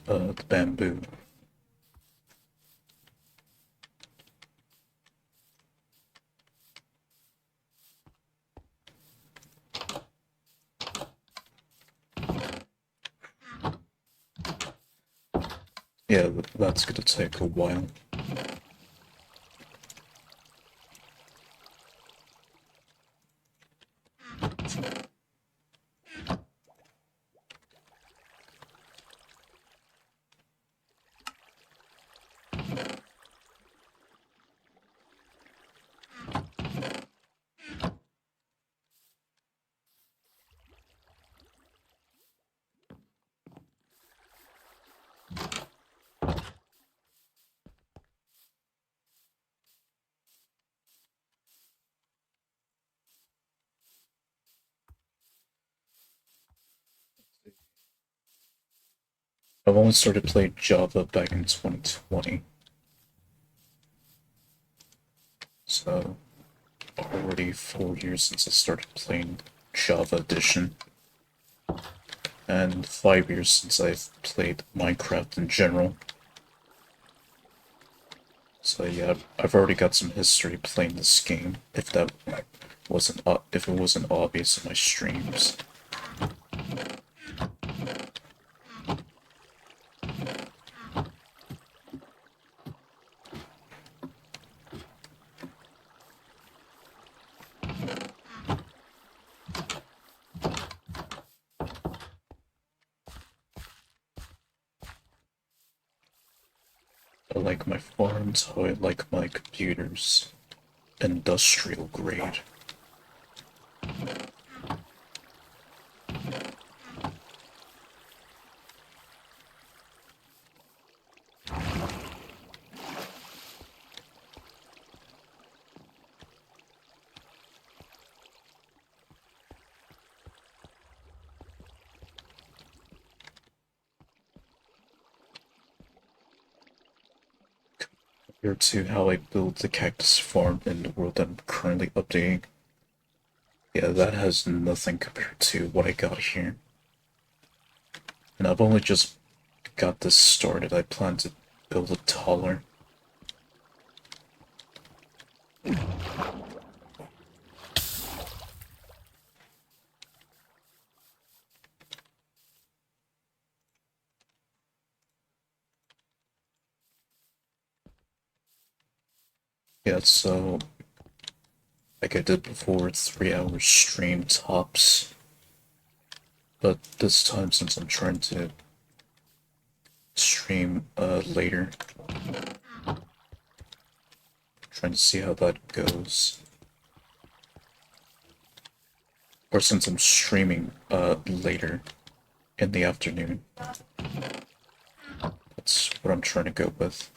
The bamboo. Yeah, that's gonna take a while. I've only started playing Java back in 2020. So, already 4 years since I started playing Java Edition. And 5 years since I've played Minecraft in general. So yeah, I've already got some history playing this game, if that if it wasn't obvious in my streams. I like my farms how I like my computers. Industrial grade. Compared to how I build the cactus farm in the world I'm currently updating. Yeah, that has nothing compared to what I got here. And I've only just got this started. I plan to build it taller. Yeah, so like I did before, 3 hours stream tops. But this time, since I'm trying to stream later, trying to see how that goes. Or since I'm streaming later in the afternoon. That's what I'm trying to go with.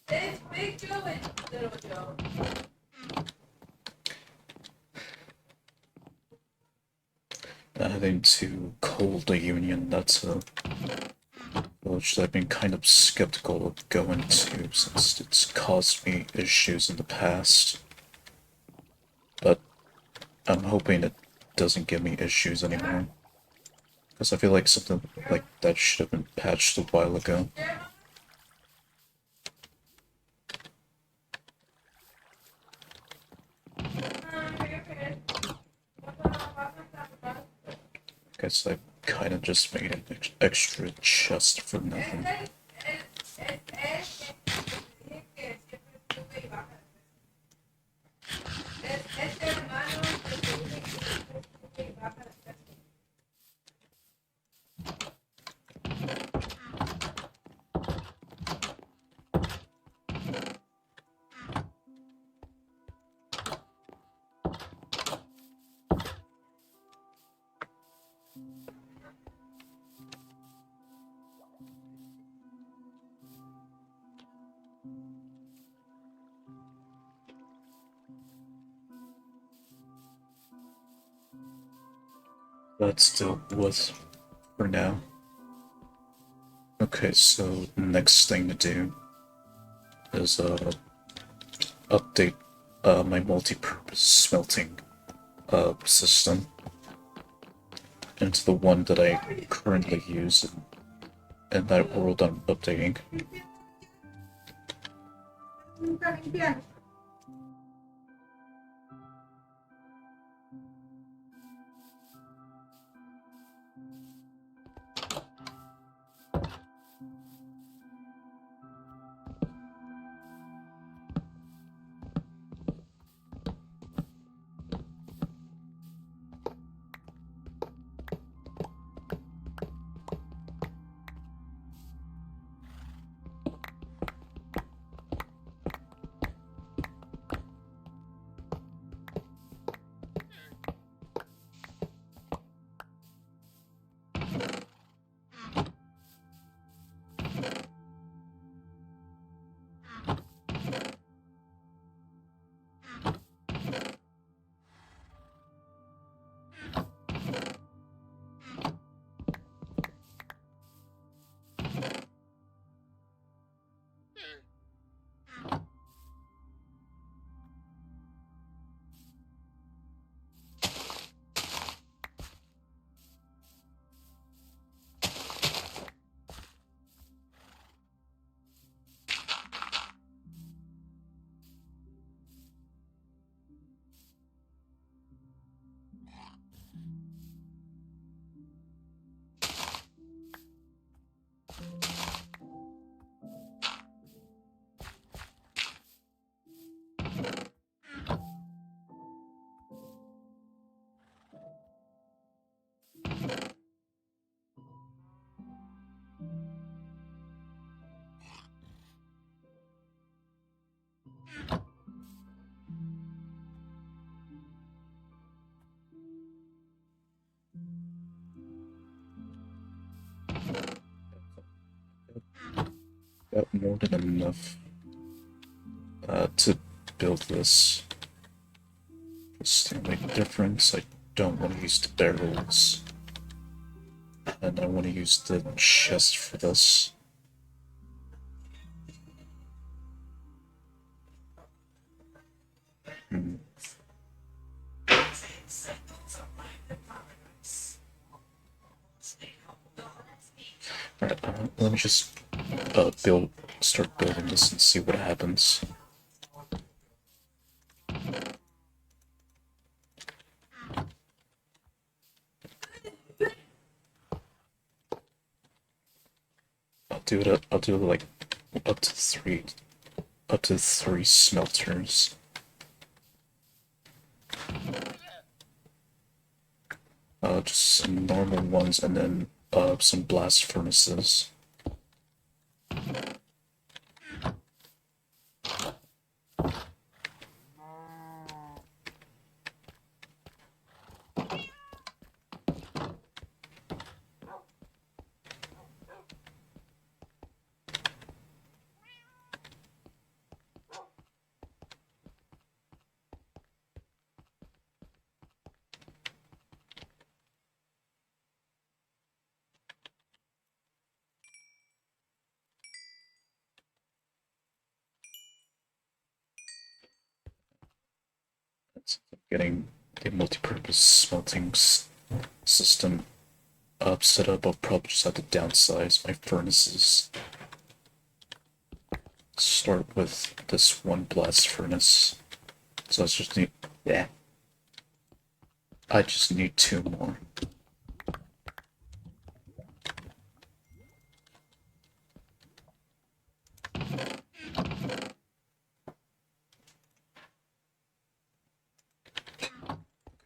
It's Big Joe and Little Joe. Adding to cold the Union, that's a village that I've been kind of skeptical of going to since it's caused me issues in the past. But I'm hoping it doesn't give me issues anymore. Because I feel like something like that should have been patched a while ago. Guess I kind of just made an extra chest for nothing. That still was for now. Okay, so next thing to do is update my multi-purpose smelting system into the one that I currently use in that world I'm updating. Got more than enough to build this. Just to make a difference, I don't want to use the barrels. And I want to use the chest for this. Alright, let me just start building this and see what happens. I'll do like up to three smelters. Just some normal ones and then some blast furnaces. Getting the multi-purpose smelting system set up. I'll probably just have to downsize my furnaces. Start with this one blast furnace. So I just need, yeah. I just need 2 more.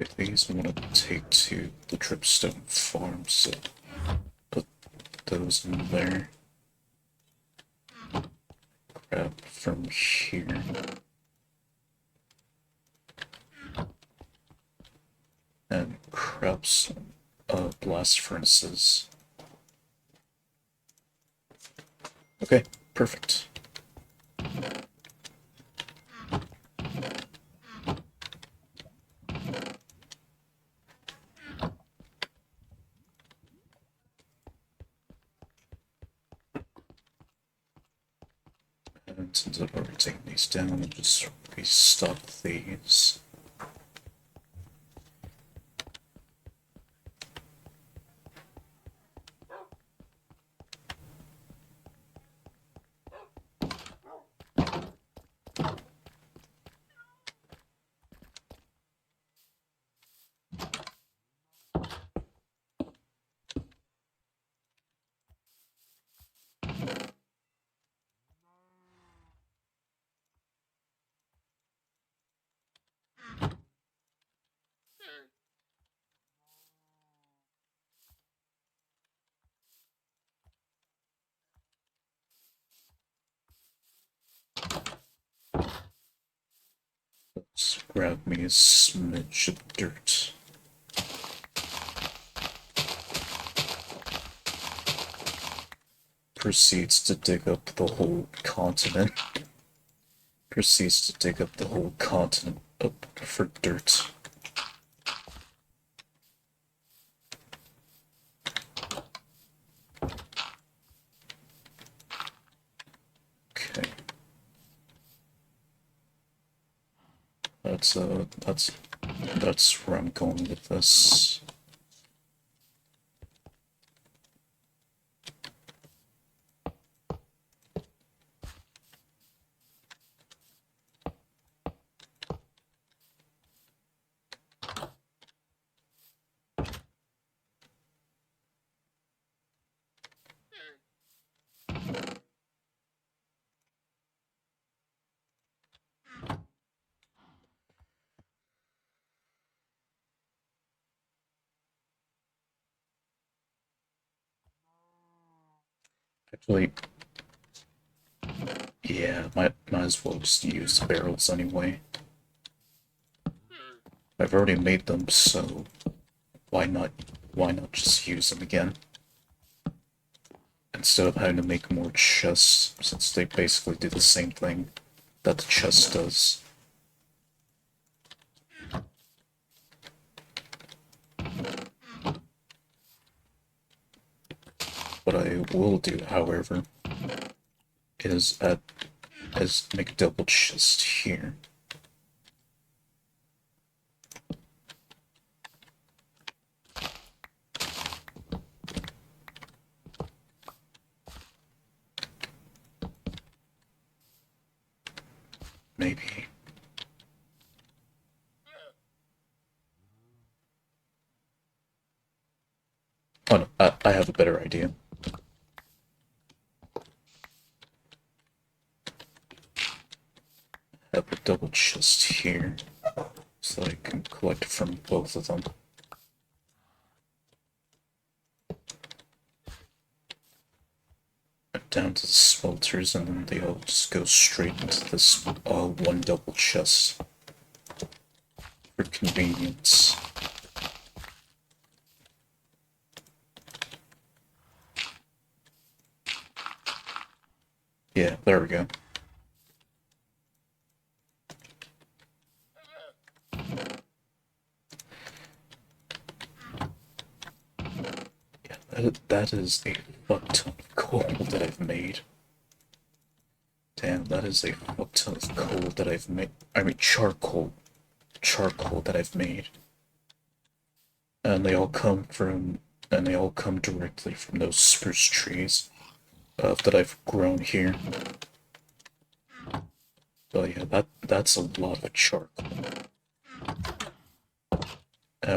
Okay, these I want to take to the dripstone farm, so put those in there. Grab from here. And grab some blast furnaces. Okay, perfect. And since I've already taken these down, I'll just restock these. Let's grab me a smidge of dirt. Proceeds to dig up the whole continent. Proceeds to dig up the whole continent up for dirt. Okay. That's where I'm going with this. Actually, yeah, might as well just use barrels anyway. I've already made them, so why not just use them again? instead of having to make more chests, since they basically do the same thing that the chest does. What I will do, however, is make a double chest here. Maybe. Oh no, I have a better idea. Have a double chest here, so I can collect from both of them. Down to the smelters, and then they all just go straight into this one double chest for convenience. Yeah, there we go. Yeah, that is a fuck ton of coal that I've made. Damn, that is a fuck ton of coal that I've made. I mean, charcoal that I've made. And they all come directly from those spruce trees that I've grown here. But yeah, that's a lot of charcoal.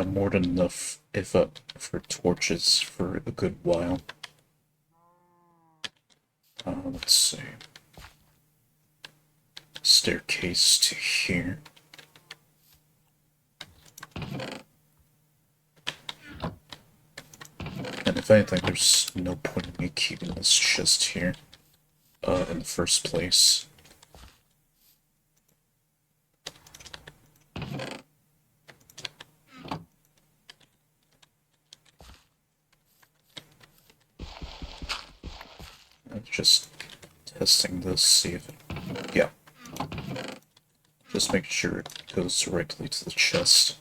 More than enough if for torches for a good while. Let's see. Staircase to here. And if anything, there's no point in me keeping this chest here in the first place. I'm just testing this, see if it... Yeah. Just make sure it goes directly to the chest.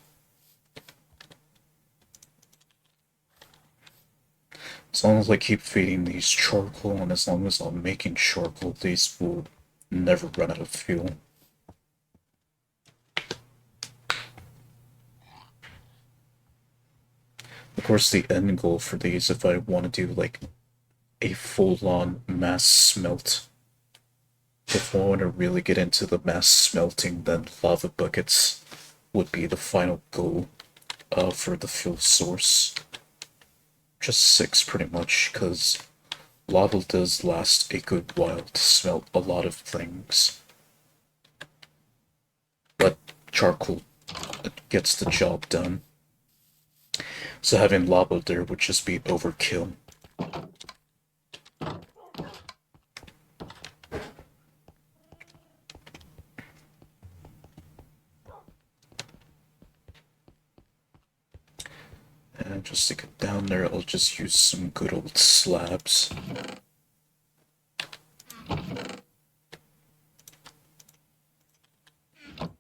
As long as I keep feeding these charcoal, and as long as I'm making charcoal, these will never run out of fuel. Of course, the end goal for these, if I want to do like a full-on mass smelt, if I want to really get into the mass smelting, then lava buckets would be the final goal for the fuel source. Just 6 pretty much, because lava does last a good while to smelt a lot of things. But charcoal gets the job done. So having lava there would just be overkill. And just to get down there, I'll just use some good old slabs.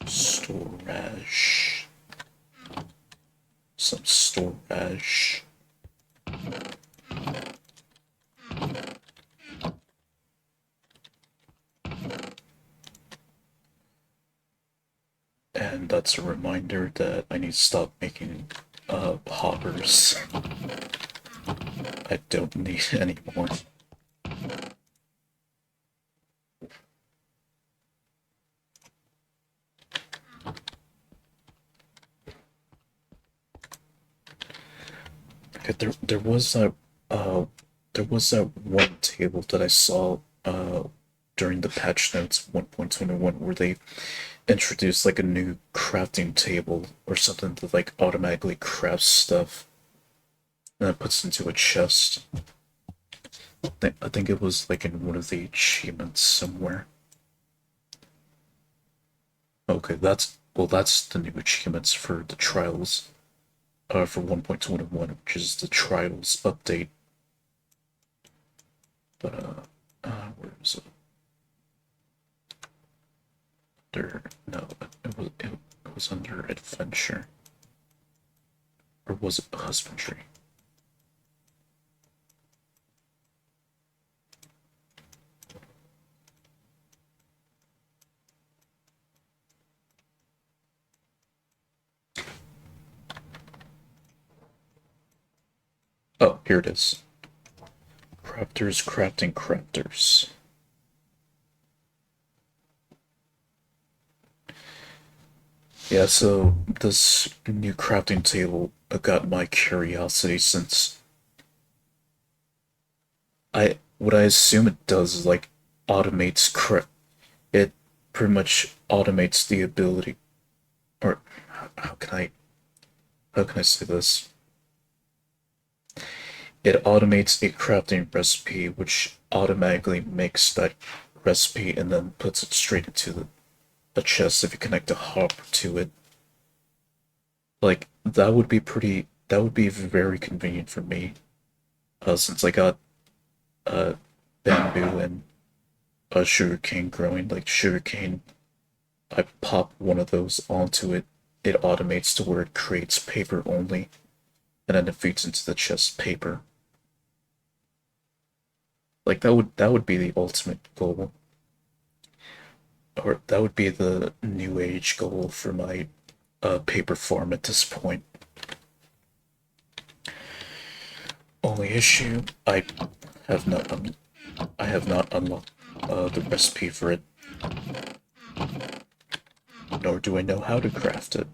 Storage. Some storage. And that's a reminder that I need to stop making hoppers. I don't need any more. Okay, there was that one table that I saw during the patch notes 1.21 where they introduced like a new crafting table or something that like automatically crafts stuff and then puts into a chest. I think it was like in one of the achievements somewhere. Okay, that's the new achievements for the trials. For 1.21, which is the trials update. But where is it? There, no, it was under adventure, or was it husbandry? Oh, here it is. Crafters crafting crafters. Yeah, so this new crafting table got my curiosity since what I assume it does is like automates it pretty much automates the ability, or how can I how can I say this? It automates a crafting recipe which automatically makes that recipe and then puts it straight into the chest if you connect a hopper to it. Like that would be very convenient for me, since I got uh bamboo and sugarcane growing. Like sugarcane, I pop one of those onto it, it automates to where it creates paper only, and then it feeds into the chest paper. Like that would be the ultimate goal, or that would be the new age goal for my paper farm at this point. Only issue, have not I have not unlocked the recipe for it, nor do I know how to craft it.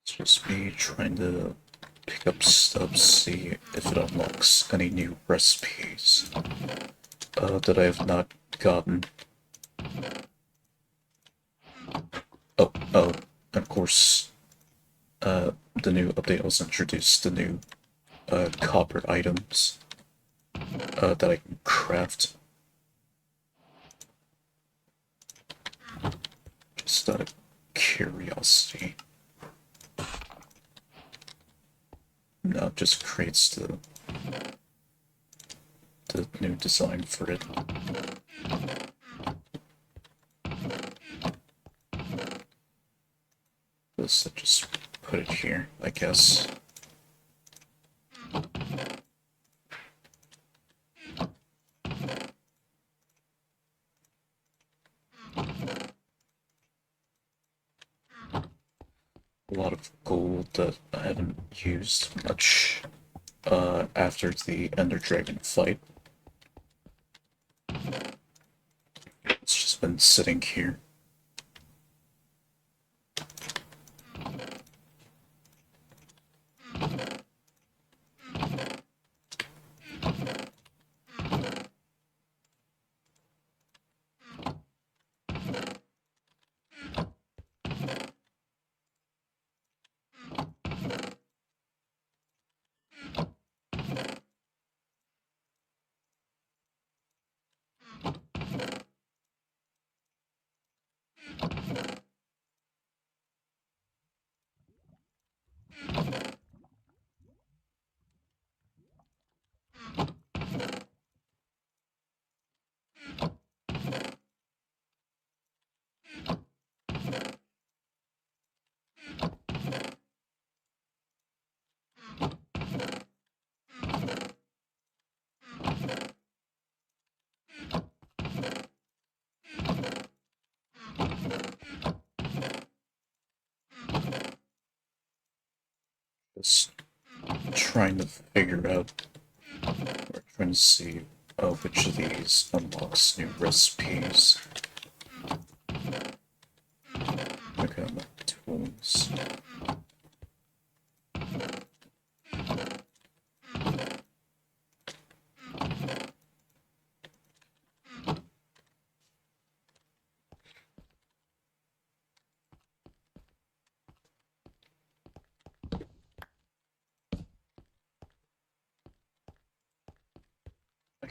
It's just me trying to pick up stuff, see if it unlocks any new recipes that I have not gotten. Oh, of course, the new update also introduced the new copper items that I can craft. Just out of curiosity. No, it just creates the new design for it. Let's just put it here, I guess. A lot of gold that I haven't used much after the Ender Dragon fight. It's just been sitting here. Just trying to figure out, or trying to see which of these unlocks new recipes. Okay, unlock tools.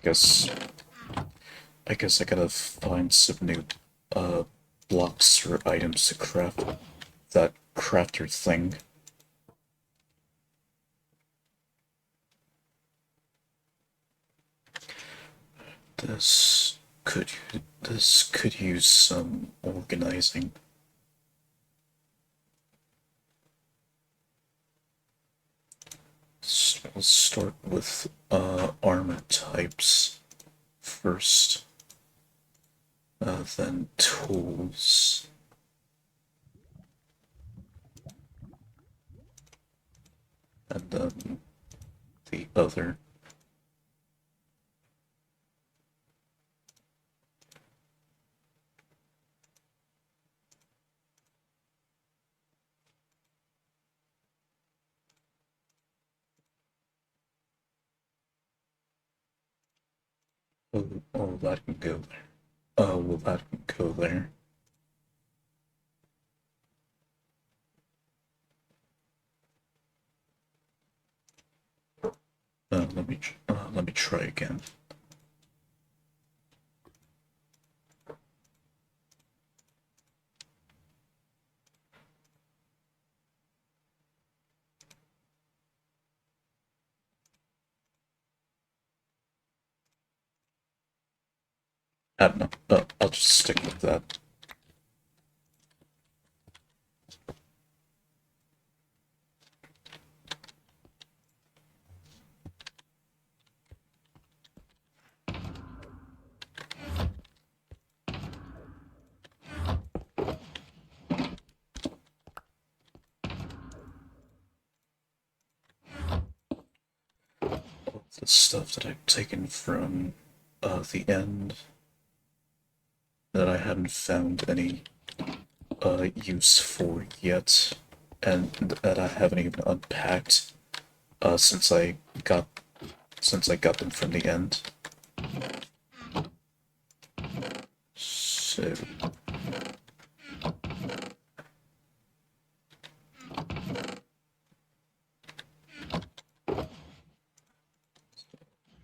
guess I guess I gotta find some new blocks or items to craft that crafter thing. This could use some organizing. We'll start with armor types first, then tools, and then the other. Oh, that can go there. Oh, well, that can go there. Let me try again. I don't know. I'll just stick with that. All the stuff that I've taken from the end that I haven't found any use for yet, and that I haven't even unpacked since I got them from the end. So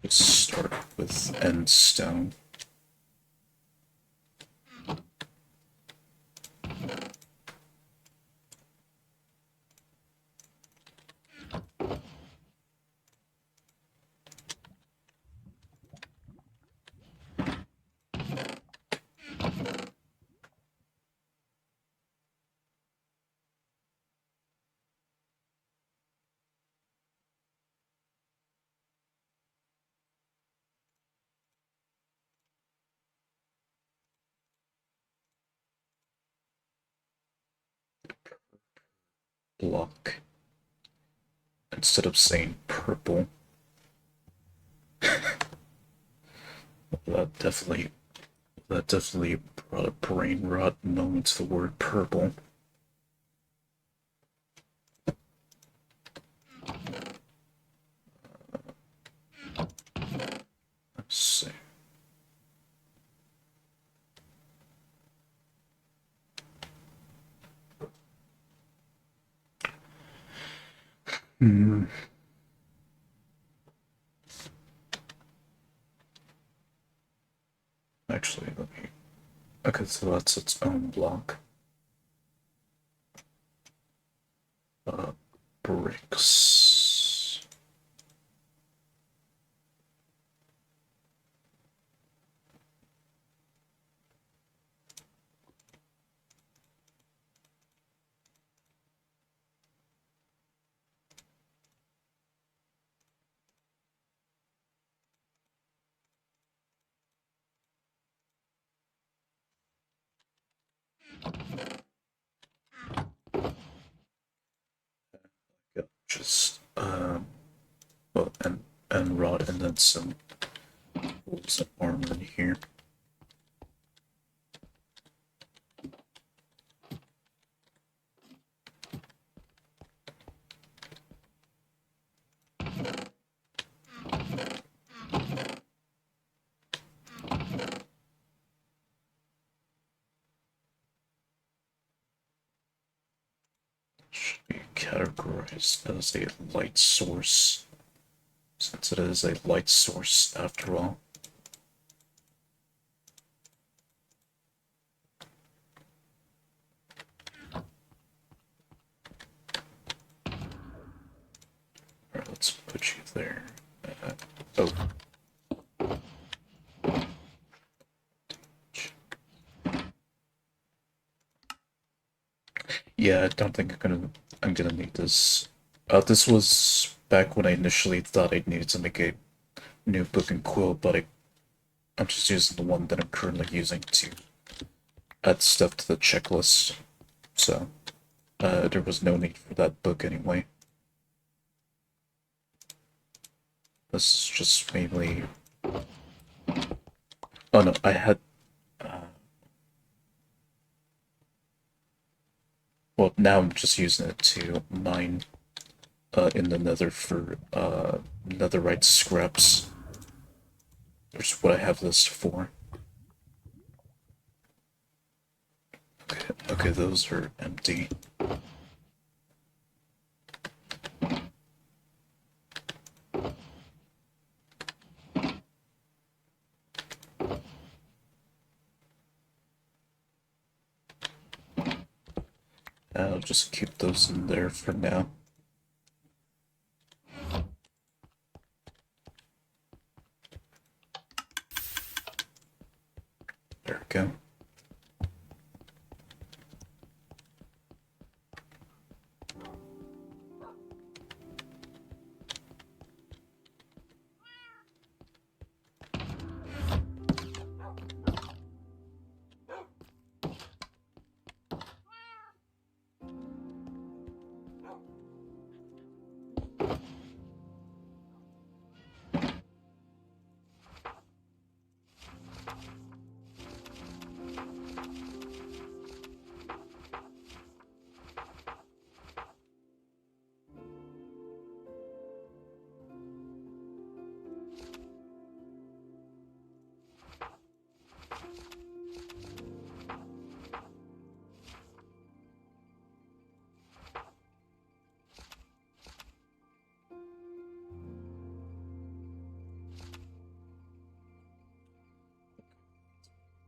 let's start with end stone. Block. Instead of saying purple. that definitely that definitely brought a brain rot moment to the word purple. Let's see. Hmm. Actually, let me. Okay, so that's its own block. Bricks. Yeah, just well, and rod, and then some tools and armor in here. Should be categorized as a light source, since it is a light source after all. put you there. Oh. Yeah, I don't think I'm gonna need this. This was back when I initially thought I needed to make a new book and quill, but I'm just using the one that I'm currently using to add stuff to the checklist. So, there was no need for that book anyway. This is just mainly. Oh no, I had. Well, now I'm just using it to mine in the nether for netherite scraps, which is what I have this for. Okay, those are empty. I'll just keep those in there for now. There we go.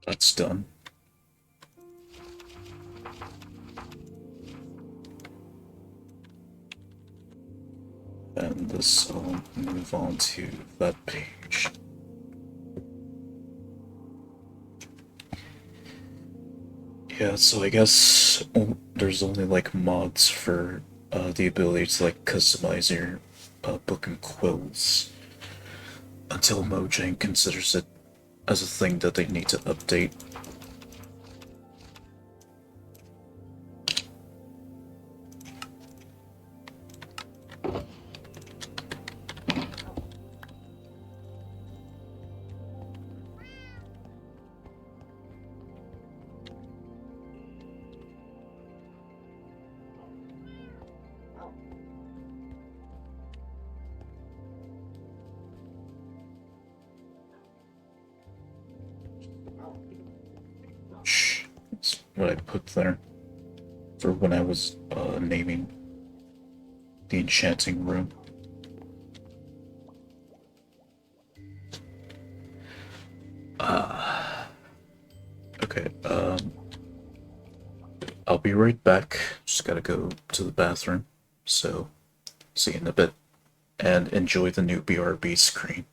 That's done. And this will move on to that page. Yeah, so I guess there's only like mods for the ability to like customize your book and quills until Mojang considers it as a thing that they need to update. Shh, that's what I put there for when I was naming the enchanting room. Okay, I'll be right back. Just gotta go to the bathroom. So, see you in a bit. And enjoy the new BRB screen.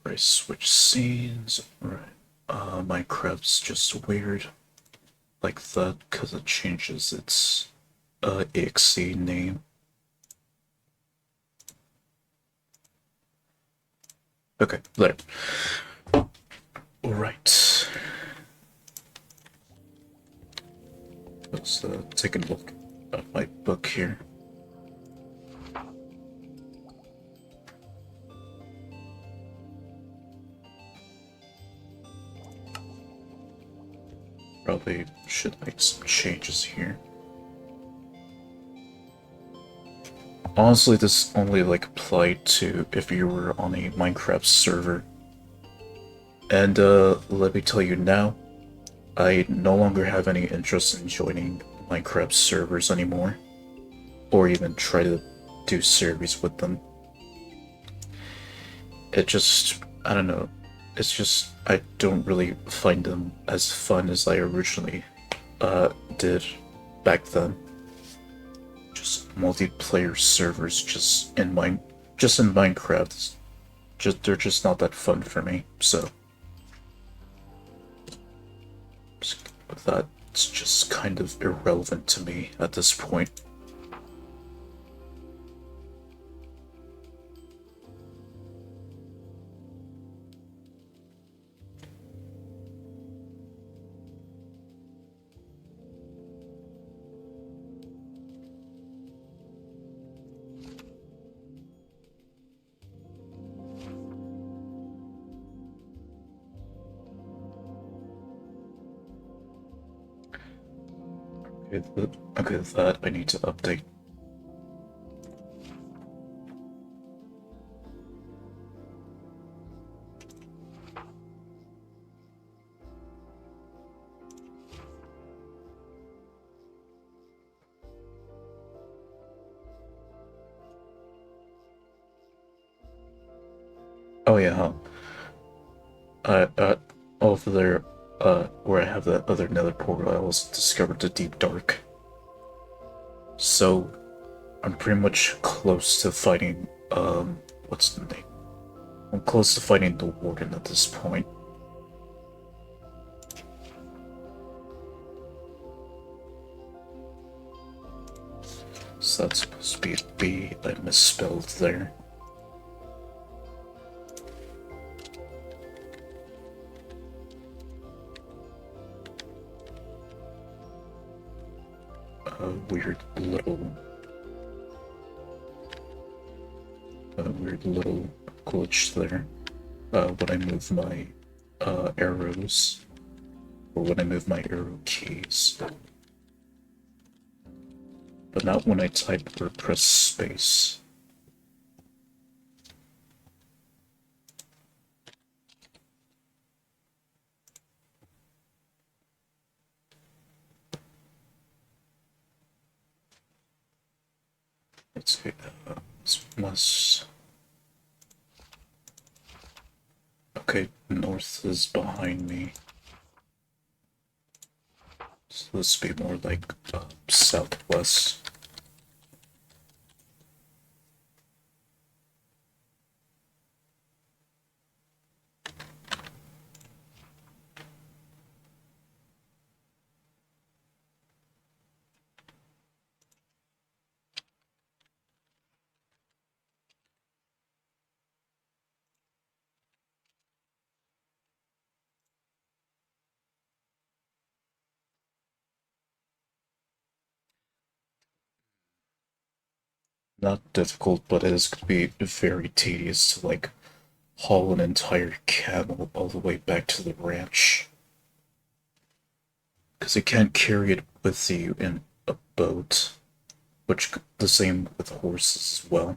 Right, switch scenes. Right. Minecraft's just weird like that because it changes its exe name. Okay, there. Alright. Let's take a look at my book here. Probably should make some changes here. Honestly, this only like applied to if you were on a Minecraft server. And let me tell you now, I no longer have any interest in joining Minecraft servers anymore, or even try to do series with them. It just, I don't know, it's just, I don't really find them as fun as I originally did back then. Just multiplayer servers just in Minecraft, they're just not that fun for me, so that's just kind of irrelevant to me at this point. Okay, that I need to update. Oh yeah, huh? Over there, where I have that other nether portal, I also discovered the deep dark. So, I'm pretty much close to fighting, what's the name? I'm close to fighting the warden at this point. So that's supposed to be a B. I misspelled there. Weird little glitch there. When I move my arrows, or when I move my arrow keys, but not when I type or press space. Let's see. This must. Okay, north is behind me. So this would be more like southwest. Not difficult, but it is going to be very tedious to like haul an entire camel all the way back to the ranch. Because you can't carry it with you in a boat, which the same with horses as well.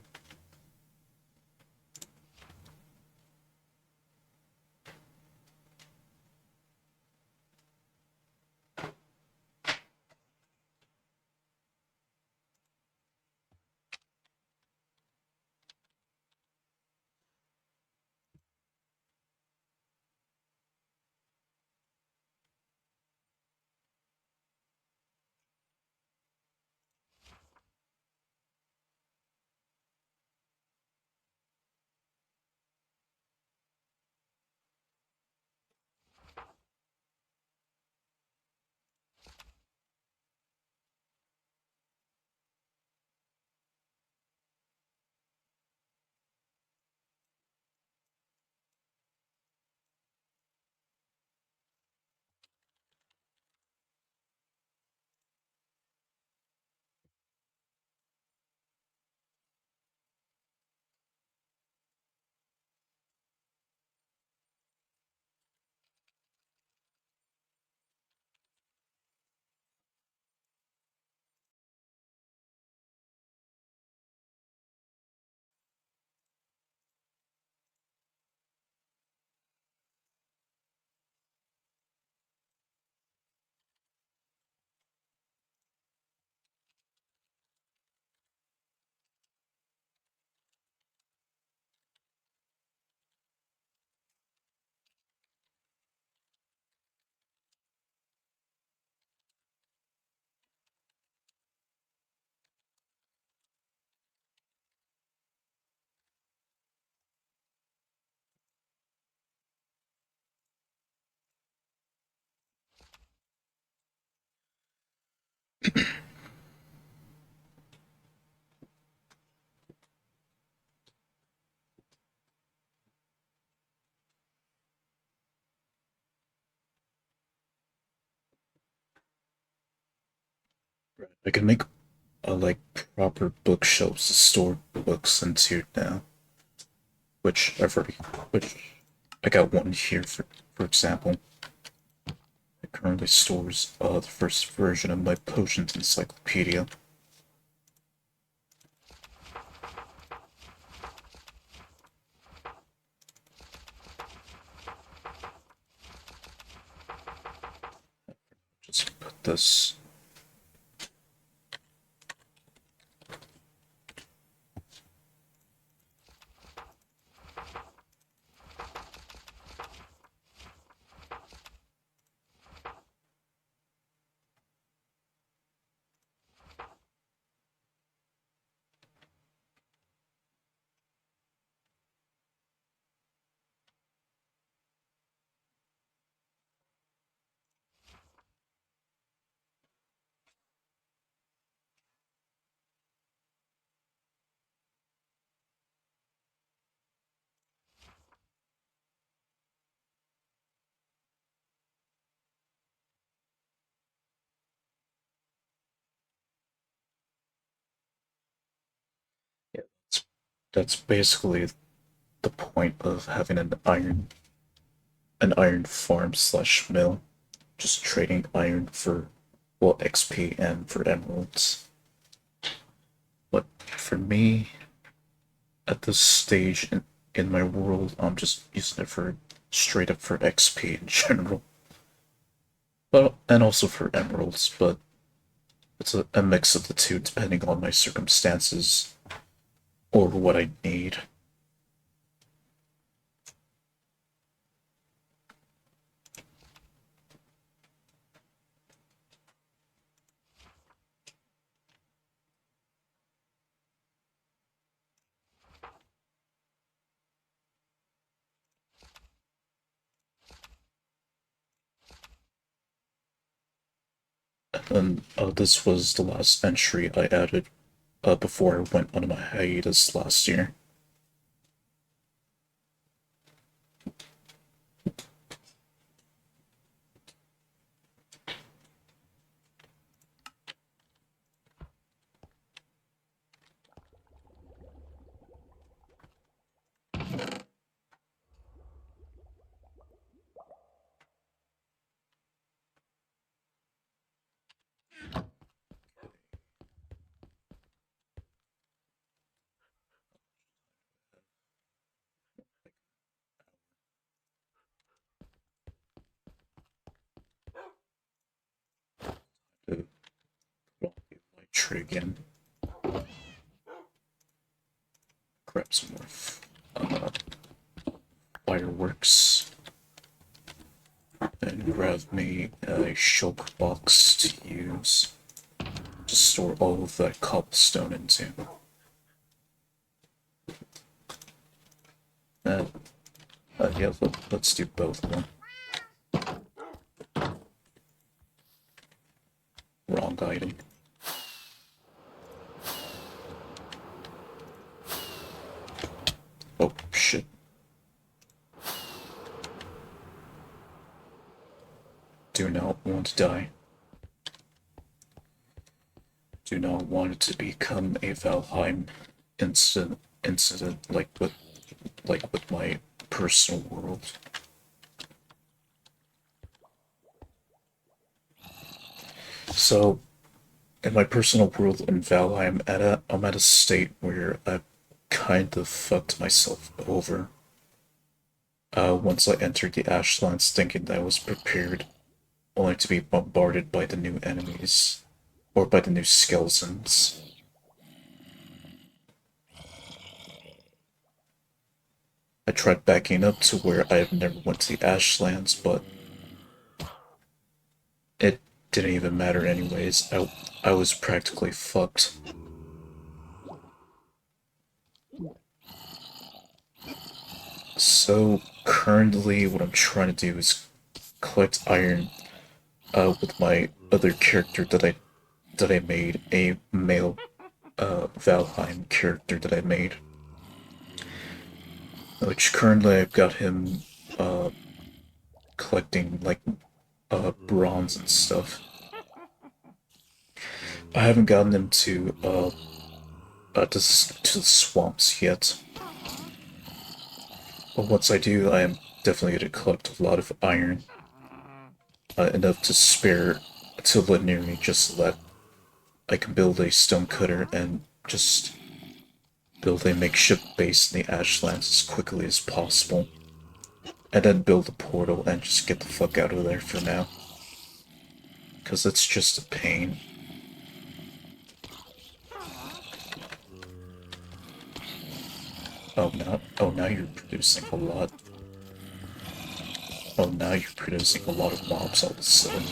I can make like proper bookshelves to store books into now, which I've already, which I got one here for example. It currently stores the first version of my potions encyclopedia. Just put this. Yeah, that's basically the point of having an iron farm slash mill. Just trading iron for, well, XP and for emeralds. But for me, at this stage in my world, I'm just using it for straight up for XP in general. But and also for emeralds, but it's a mix of the two depending on my circumstances or what I need. And this was the last entry I added before I went on my hiatus last year. To put on the light tree again. Grab some more fireworks. And grab me a shulk box to use to store all of that cobblestone into. Uh, yeah, let's do both of them. Wrong item. Oh, shit. Do not want to die. Do not want it to become a Valheim incident like with my personal world. So, in my personal world in Valheim, I'm at a state where I've kind of fucked myself over. Once I entered the Ashlands thinking that I was prepared, only to be bombarded by the new enemies, or by the new skeletons. I tried backing up to where I have never went to the Ashlands, but it didn't even matter anyways. I was practically fucked. So currently what I'm trying to do is collect iron with my other character that I made, a male Valheim character that I made. Which currently I've got him collecting like bronze and stuff. I haven't gotten into to the swamps yet. But once I do, I am definitely going to collect a lot of iron, enough to spare to Leniri, just so that I can build a stone cutter and just build a makeshift base in the Ashlands as quickly as possible. And then build a portal and just get the fuck out of there for now. Because it's just a pain. Oh, now you're producing a lot. Oh, now you're producing a lot of mobs all of a sudden.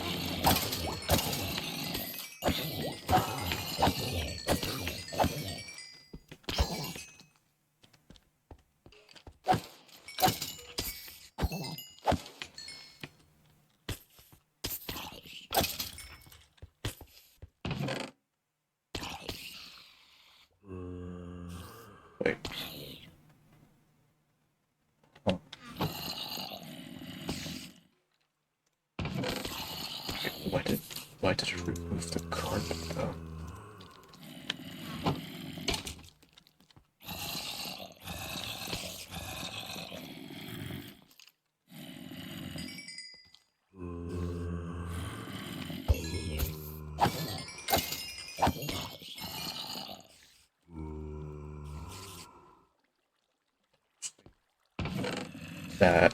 Wait. Oh. Why did it remove the carpet though?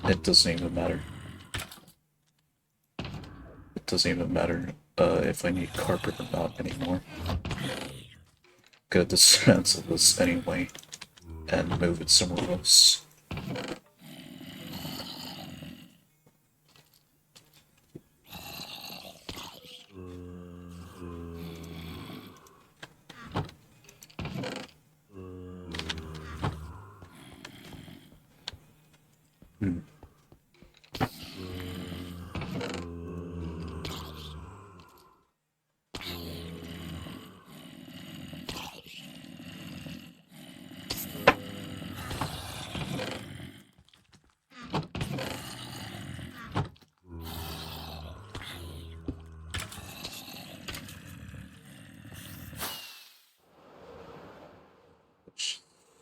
It doesn't even matter. It doesn't even matter if I need carpet or not anymore. Gonna dismantle this anyway and move it somewhere else. Hmm.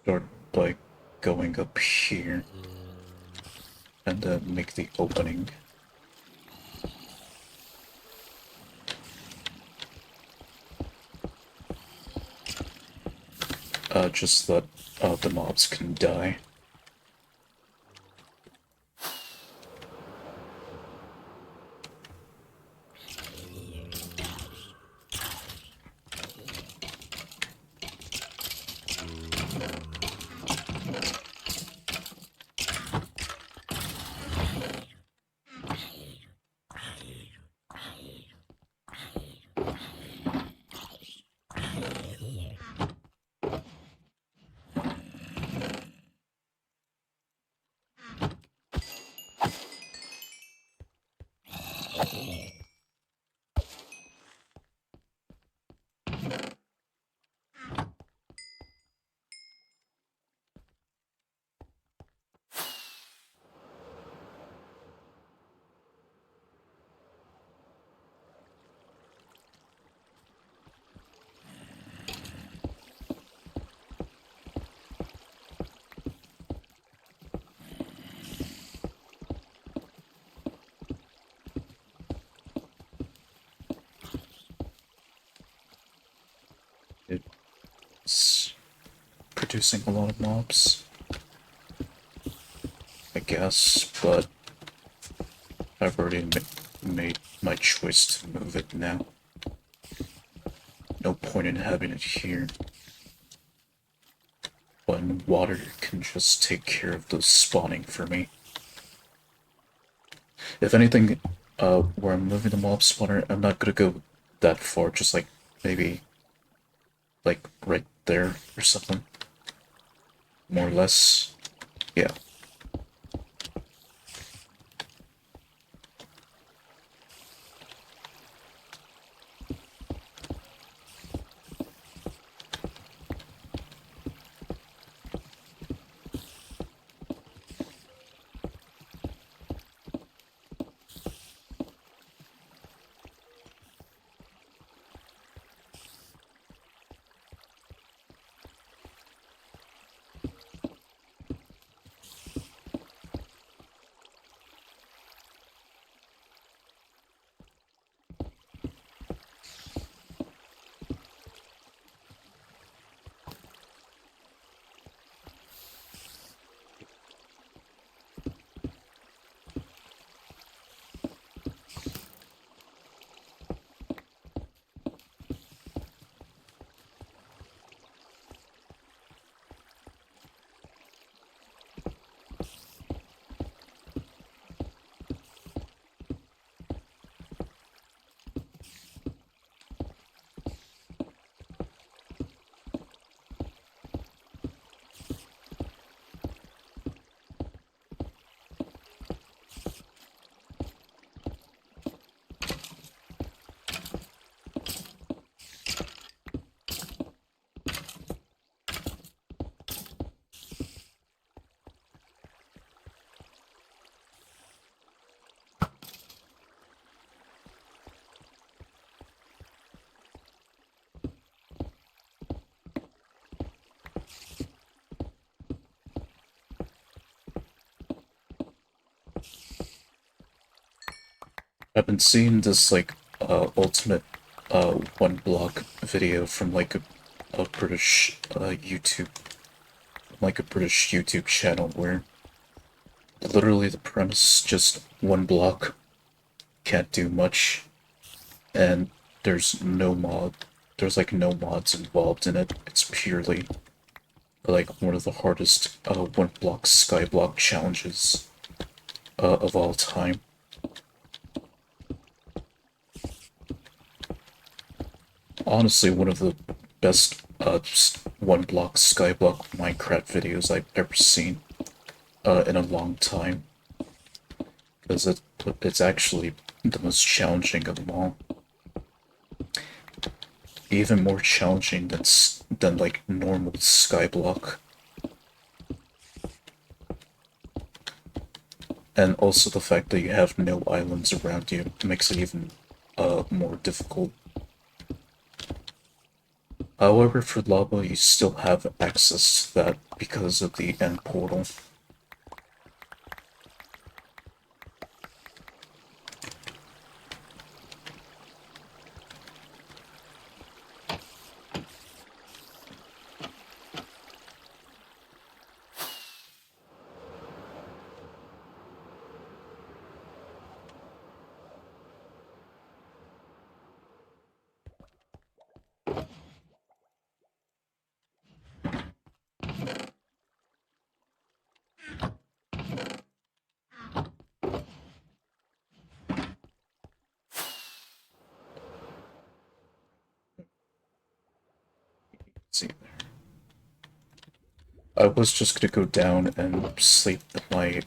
Start by going up here and then make the opening. Just that the mobs can die. It's producing a lot of mobs, I guess, but I've already made my choice to move it now. No point in having it here when water can just take care of the spawning for me. If anything, where I'm moving the mob spawner, I'm not gonna go that far, just like maybe like right there or something. More or less. Yeah. I've been seeing this like ultimate one block video from like a British YouTube channel where literally the premise just one block, can't do much, and there's no mod. There's like no mods involved in it. It's purely like one of the hardest one block skyblock challenges of all time. Honestly, one of the best one block skyblock Minecraft videos I've ever seen in a long time, because it's actually the most challenging of them all. Even more challenging than like normal skyblock. And also the fact that you have no islands around you makes it even more difficult. However, for lava, you still have access to that because of the end portal. See there. I was just gonna go down and sleep in my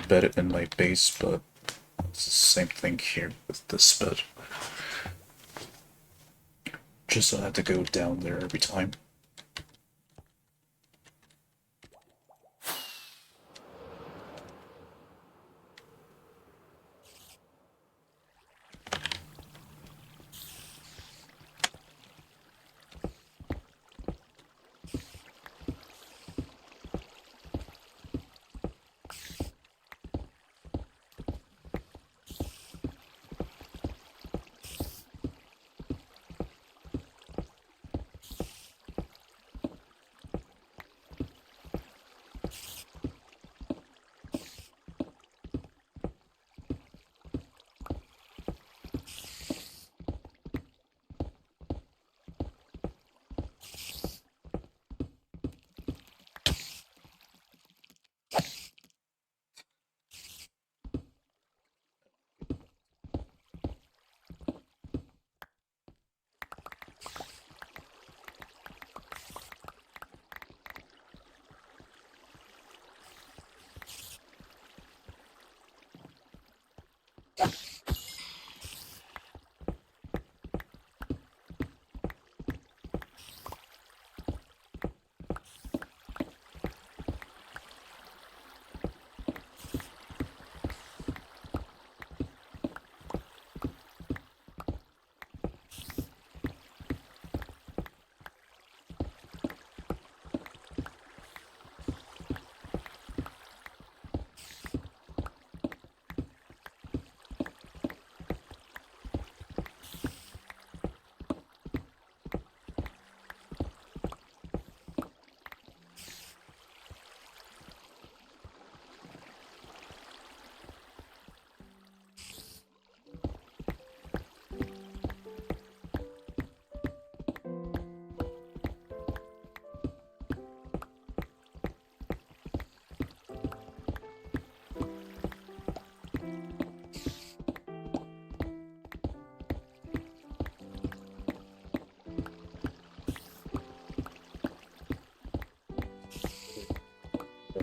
bed in my base, but it's the same thing here with this bed. Just so I had to go down there every time.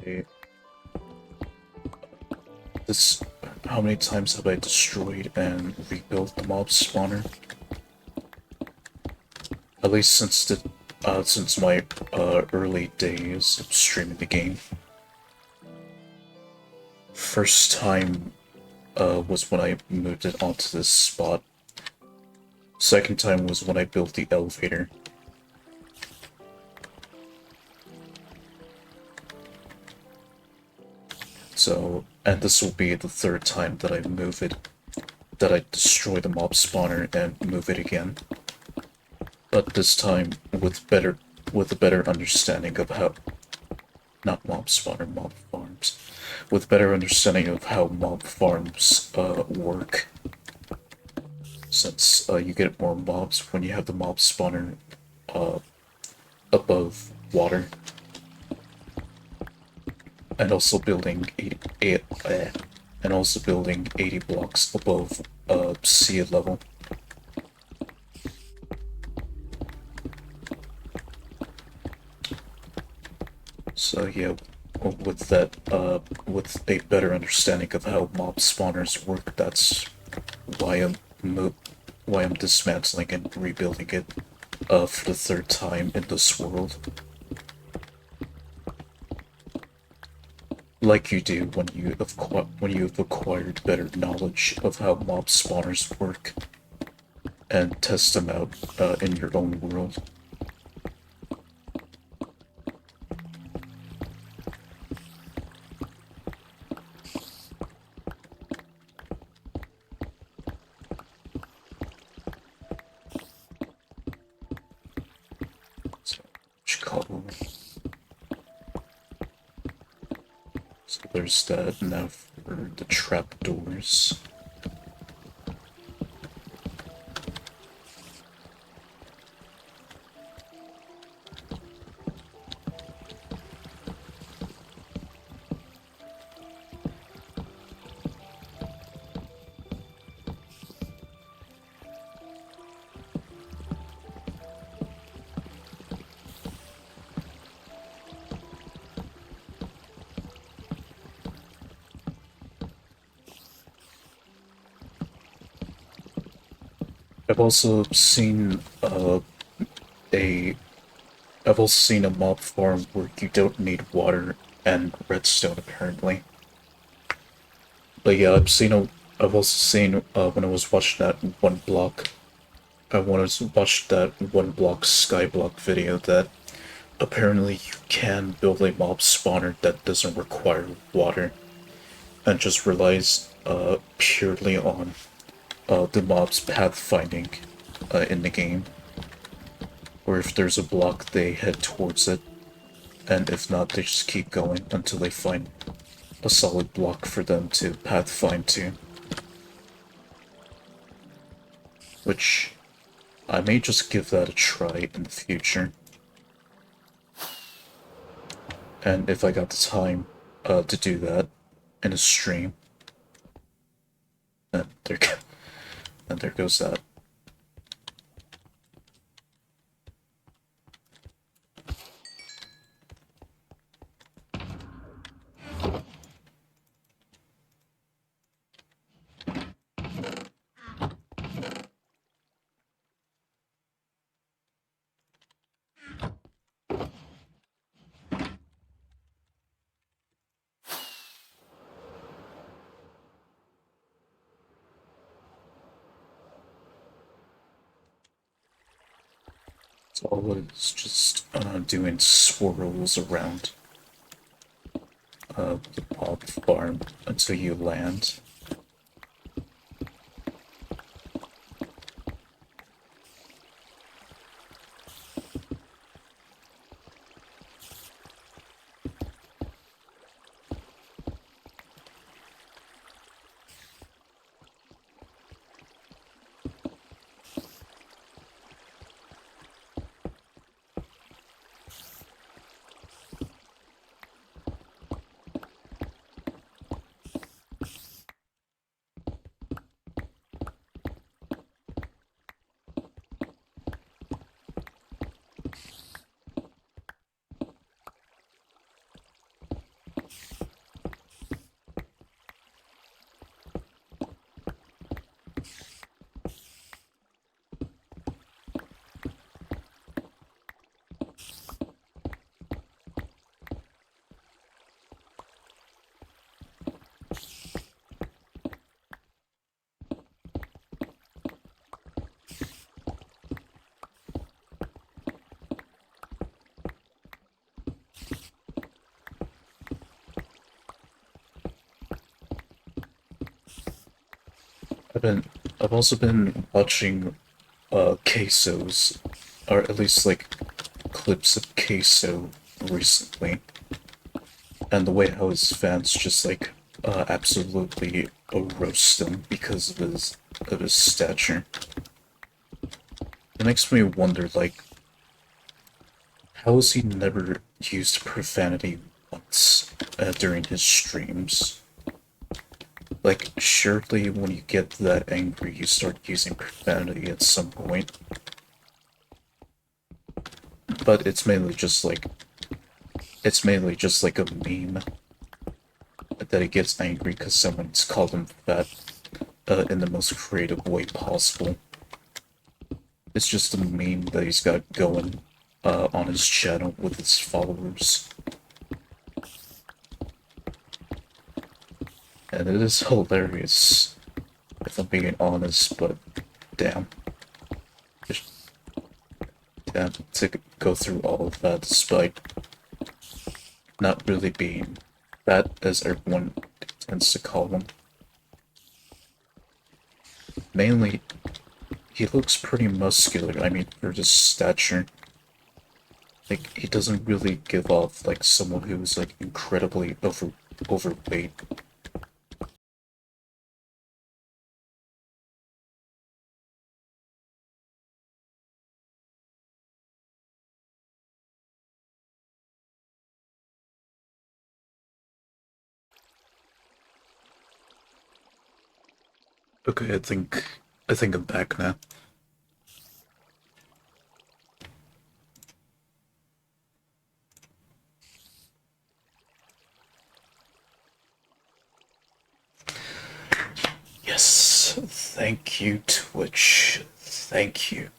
I, this, how many times have I destroyed and rebuilt the mob spawner? At least since my early days of streaming the game. First time was when I moved it onto this spot. Second time was when I built the elevator. So, and this will be the third time that I move it that I destroy the mob spawner and move it again. But this time with a better understanding of how not mob spawner, mob farms. With better understanding of how mob farms work. Since you get more mobs when you have the mob spawner above water. And also building 80 blocks above sea level. So yeah, with that, with a better understanding of how mob spawners work, that's why why I'm dismantling and rebuilding it for the third time in this world. Like you do when you've acquired better knowledge of how mob spawners work and test them out in your own world. So there's that. Now for the trapdoors. I've also seen a I've also seen a mob farm where you don't need water and redstone apparently. But yeah, I've also seen when I was watching that one block I wanted to watch that one block skyblock video that apparently you can build a mob spawner that doesn't require water and just relies purely on the mob's pathfinding in the game. Or if there's a block, they head towards it, and if not, they just keep going until they find a solid block for them to pathfind to. Which I may just give that a try in the future. And if I got the time to do that in a stream, then there goes that. So all it is just doing swirls around the mob farm until you land. I've been I've also been watching Quesos, or at least like clips of Queso recently, and the way how his fans just like absolutely roast him because of his stature. It makes me wonder, like, how has he never used profanity once during his streams? Like, surely when you get that angry, you start using profanity at some point. But it's mainly just like a meme that he gets angry because someone's called him fat in the most creative way possible. It's just a meme that he's got going on his channel with his followers. And it is hilarious, if I'm being honest, but damn. Just, damn, to go through all of that despite not really being fat as everyone tends to call him. Mainly, he looks pretty muscular, I mean, for his stature. Like, he doesn't really give off like someone who's like incredibly overweight. Okay, I think I'm back now. Yes, thank you, Twitch. Thank you.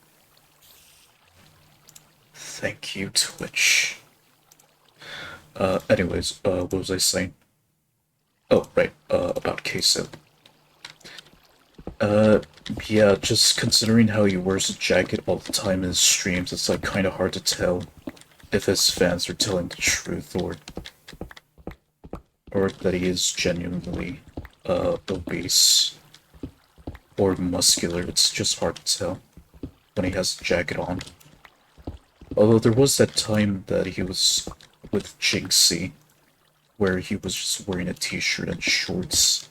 Thank you, Twitch. Anyways, what was I saying? Oh, right, about Queso. Uh, yeah, just considering how he wears a jacket all the time in his streams, it's like kind of hard to tell if his fans are telling the truth or that he is genuinely, obese or muscular. It's just hard to tell when he has a jacket on. Although there was that time that he was with Jinxie, where he was just wearing a t-shirt and shorts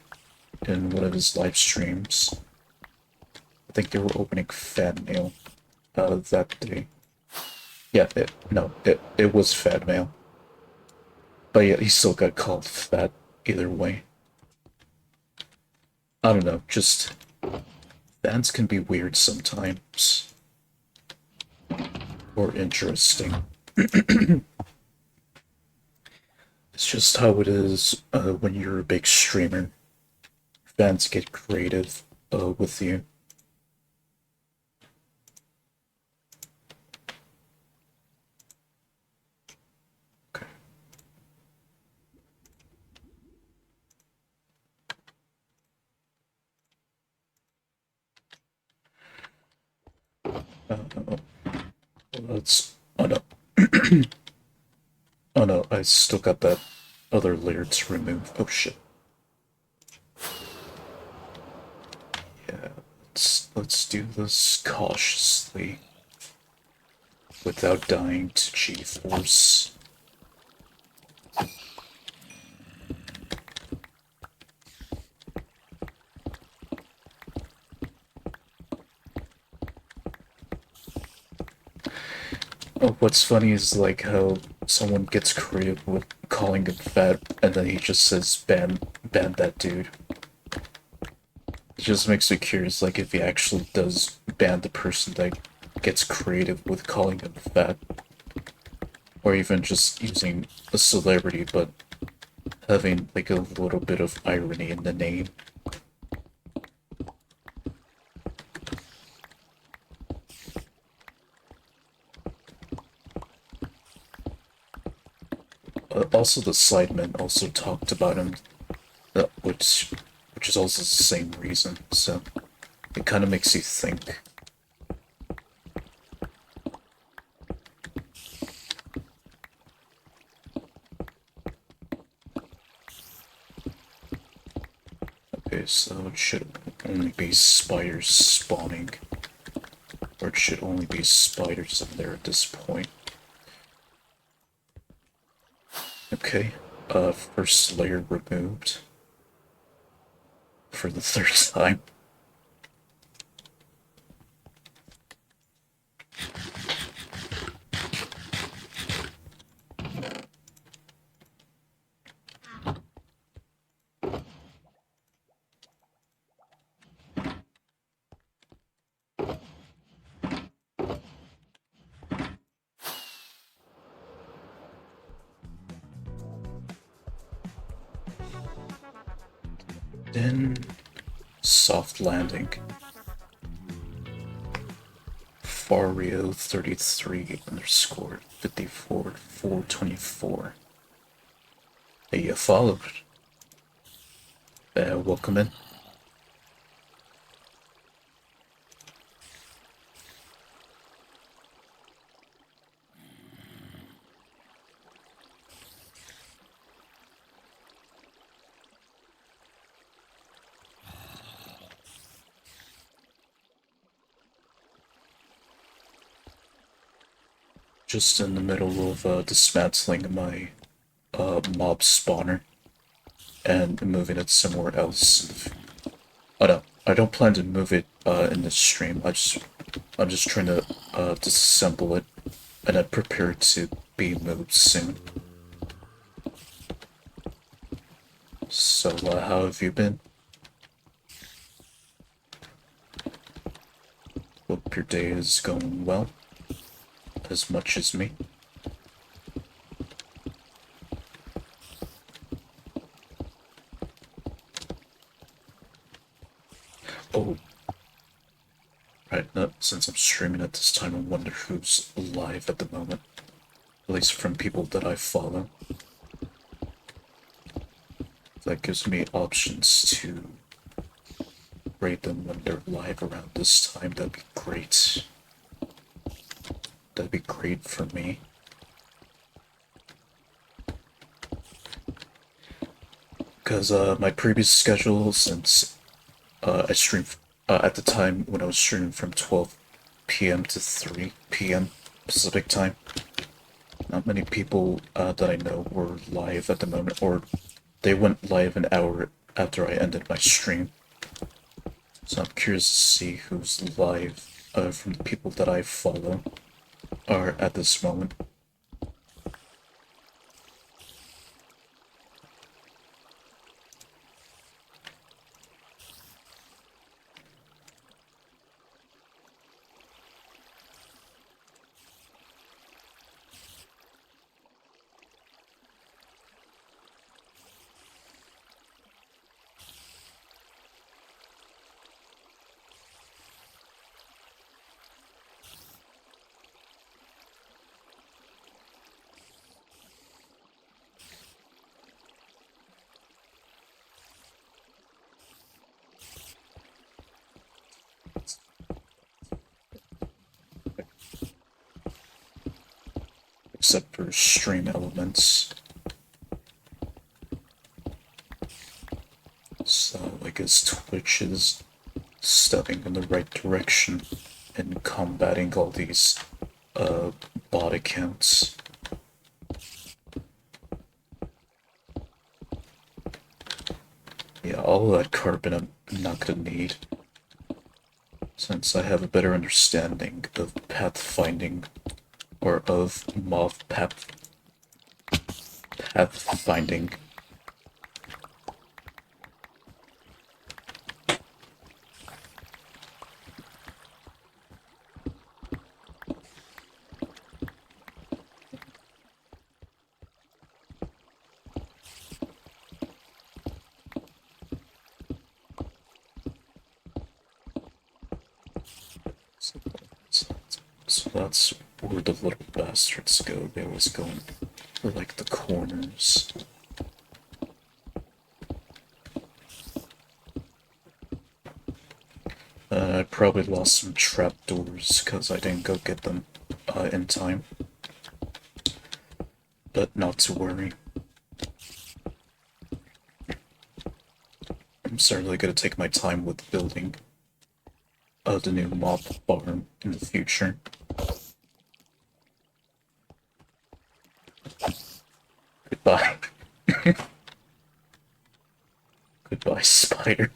in one of his live streams. I think they were opening fan mail that day. Yeah, it was fan mail. But yeah, he still got called fat either way. I don't know, just fans can be weird sometimes. Or interesting. It's just how it is when you're a big streamer. Fans get creative with you. Okay. Oh, let's. Oh no. Oh no, I still got that other layer to remove. Oh shit. Yeah, let's do this cautiously without dying to G-force. Oh, what's funny is like how someone gets creative with calling him fat and then he just says ban that dude. It just makes me curious, like, if he actually does ban the person that gets creative with calling him fat. Or even just using a celebrity, but having, like, a little bit of irony in the name. Also, the Sidemen also talked about him, which is also the same reason, so it kind of makes you think. Okay, so it should only be spiders spawning. Or it should only be spiders in there at this point. Okay, first layer removed. For the third time. Then soft landing. Fario 33 underscore 54 424. Hey, you followed. Welcome in. Just in the middle of dismantling my mob spawner and moving it somewhere else. Oh no, I don't plan to move it in this stream. I'm just trying to disassemble it and then prepare it to be moved soon. So how have you been? Hope your day is going well. As much as me. Oh. Right, now, since I'm streaming at this time, I wonder who's live at the moment. At least from people that I follow. That gives me options to rate them when they're live around this time. That'd be great. That'd be great for me. Because my previous schedule, since I streamed at the time when I was streaming from 12 p.m. to 3 p.m. Pacific time, not many people that I know were live at the moment, or they went live an hour after I ended my stream. So I'm curious to see who's live from the people that I follow are at this moment. Except for stream elements. So I guess Twitch is stepping in the right direction and combating all these bot accounts. Yeah, all of that carbon I'm not gonna need, since I have a better understanding of pathfinding, or of mob pathfinding. So that's where the little bastards go. They always go for like the corners. I probably lost some trapdoors because I didn't go get them in time. But not to worry. I'm certainly gonna take my time with building the new mob farm in the future. Goodbye. Goodbye, spider.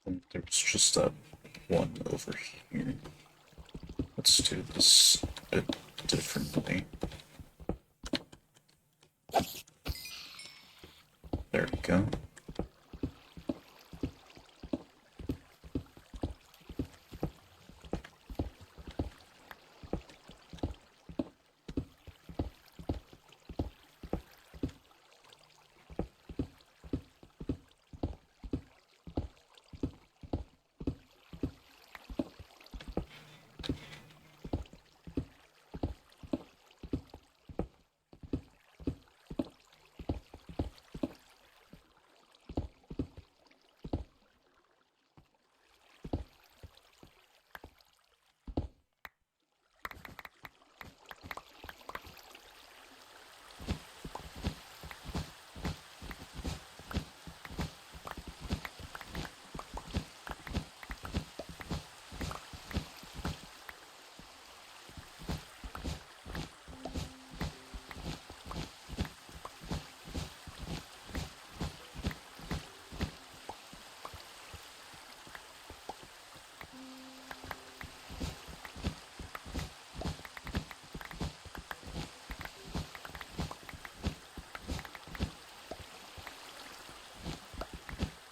And there's just that one over here. Let's do this a bit differently. There we go.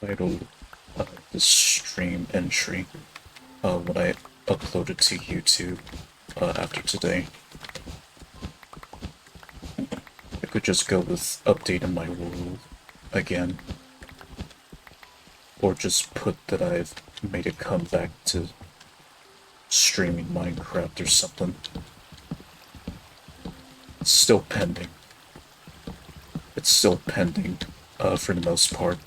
Title the stream entry when I upload it to YouTube after today. I could just go with updating my world again, or just put that I've made a comeback to streaming Minecraft or something. It's still pending. It's still pending for the most part.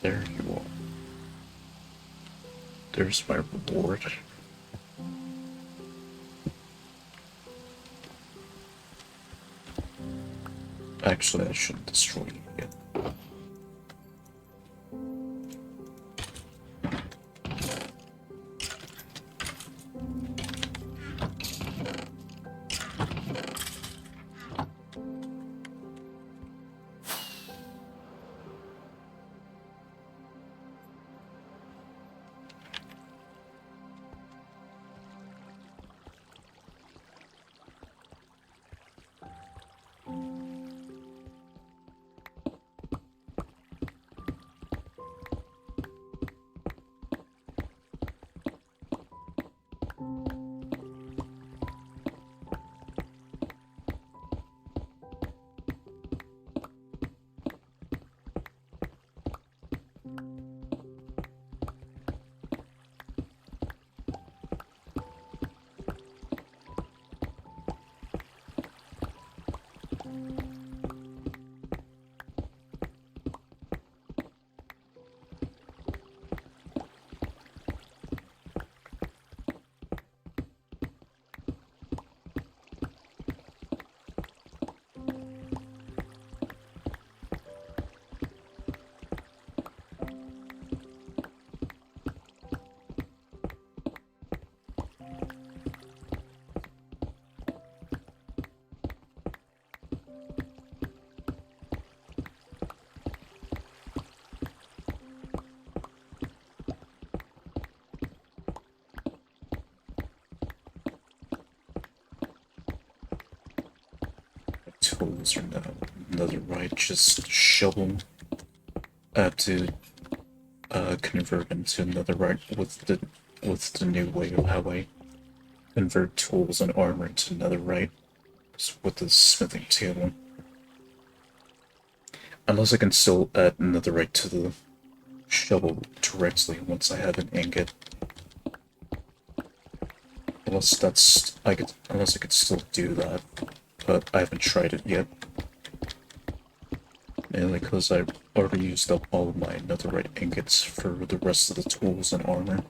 There you are. There's my reward. Actually, I shouldn't destroy it yet. Tools are now another right, just shovel. I have to convert into another right with the new way of how I convert tools and armor into another right with the smithing table. Unless I can still add another right to the shovel directly once I have an ingot. Unless I could still do that, but I haven't tried it yet. Mainly because I already used up all of my netherite ingots for the rest of the tools and armor.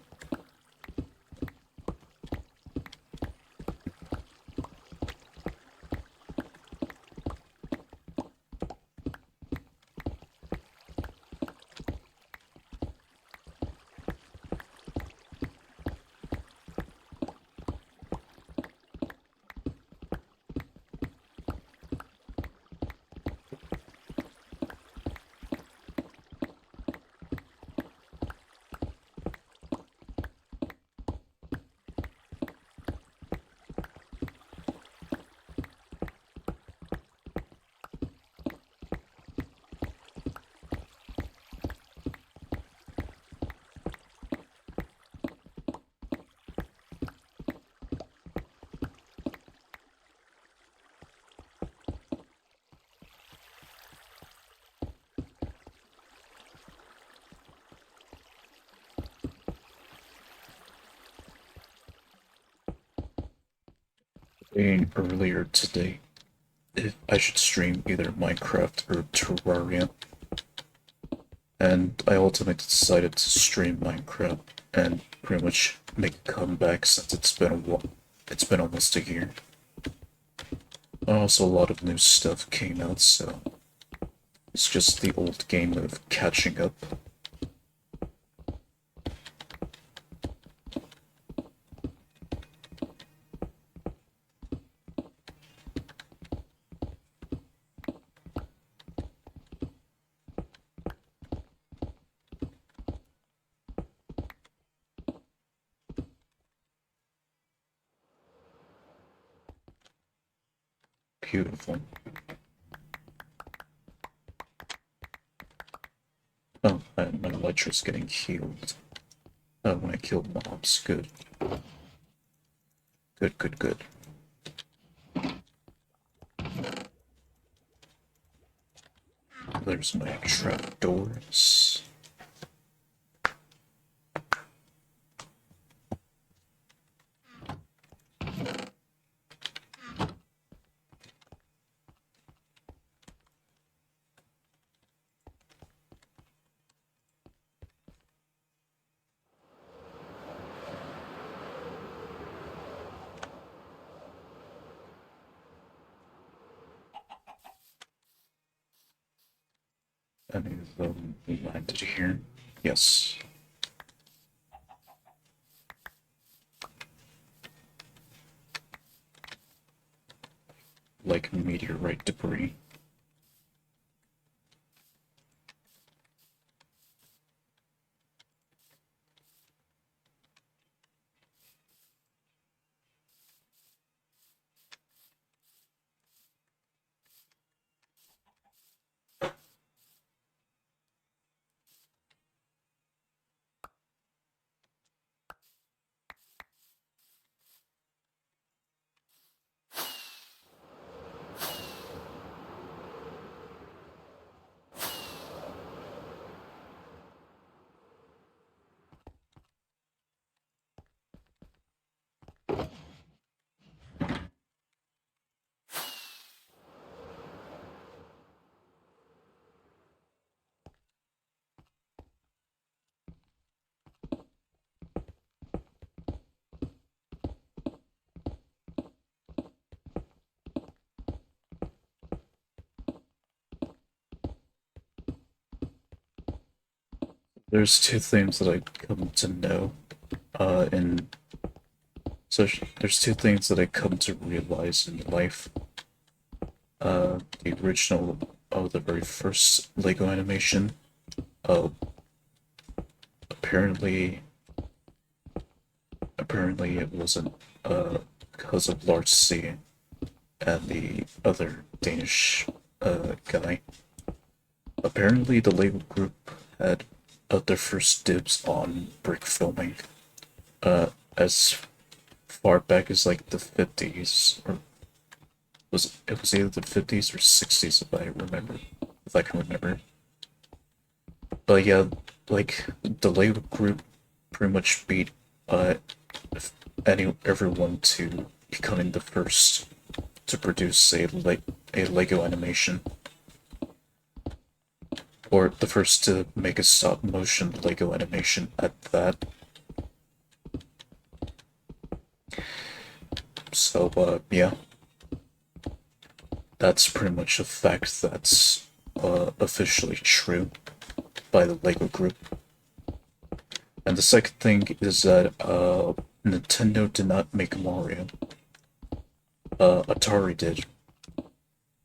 Saying earlier today, if I should stream either Minecraft or Terraria, and I ultimately decided to stream Minecraft and pretty much make a comeback since it's been a while. It's been almost a year. Also, a lot of new stuff came out, so it's just the old game of catching up. Beautiful. Oh, and my elytra's getting healed. When I killed mobs. Good. Good, good, good. There's my trapdoors. Any of them landed here? Yes. Like meteorite debris. there's two things that I come to know, in so there's two things that I come to realize in life. The original, the very first Lego animation, uh, apparently, apparently it wasn't, because of Lars C and the other Danish, guy. Apparently, the Lego group had, their first dibs on brick filming, as far back as like the 50s, or it was either the 50s or 60s if I remember, if I can remember. But yeah, like the Lego group pretty much beat, uh everyone to becoming the first to produce a Lego animation, or the first to make a stop motion Lego animation at that. So yeah, that's pretty much a fact that's, officially true by the Lego group. And the second thing is that, Nintendo did not make Mario. Atari did,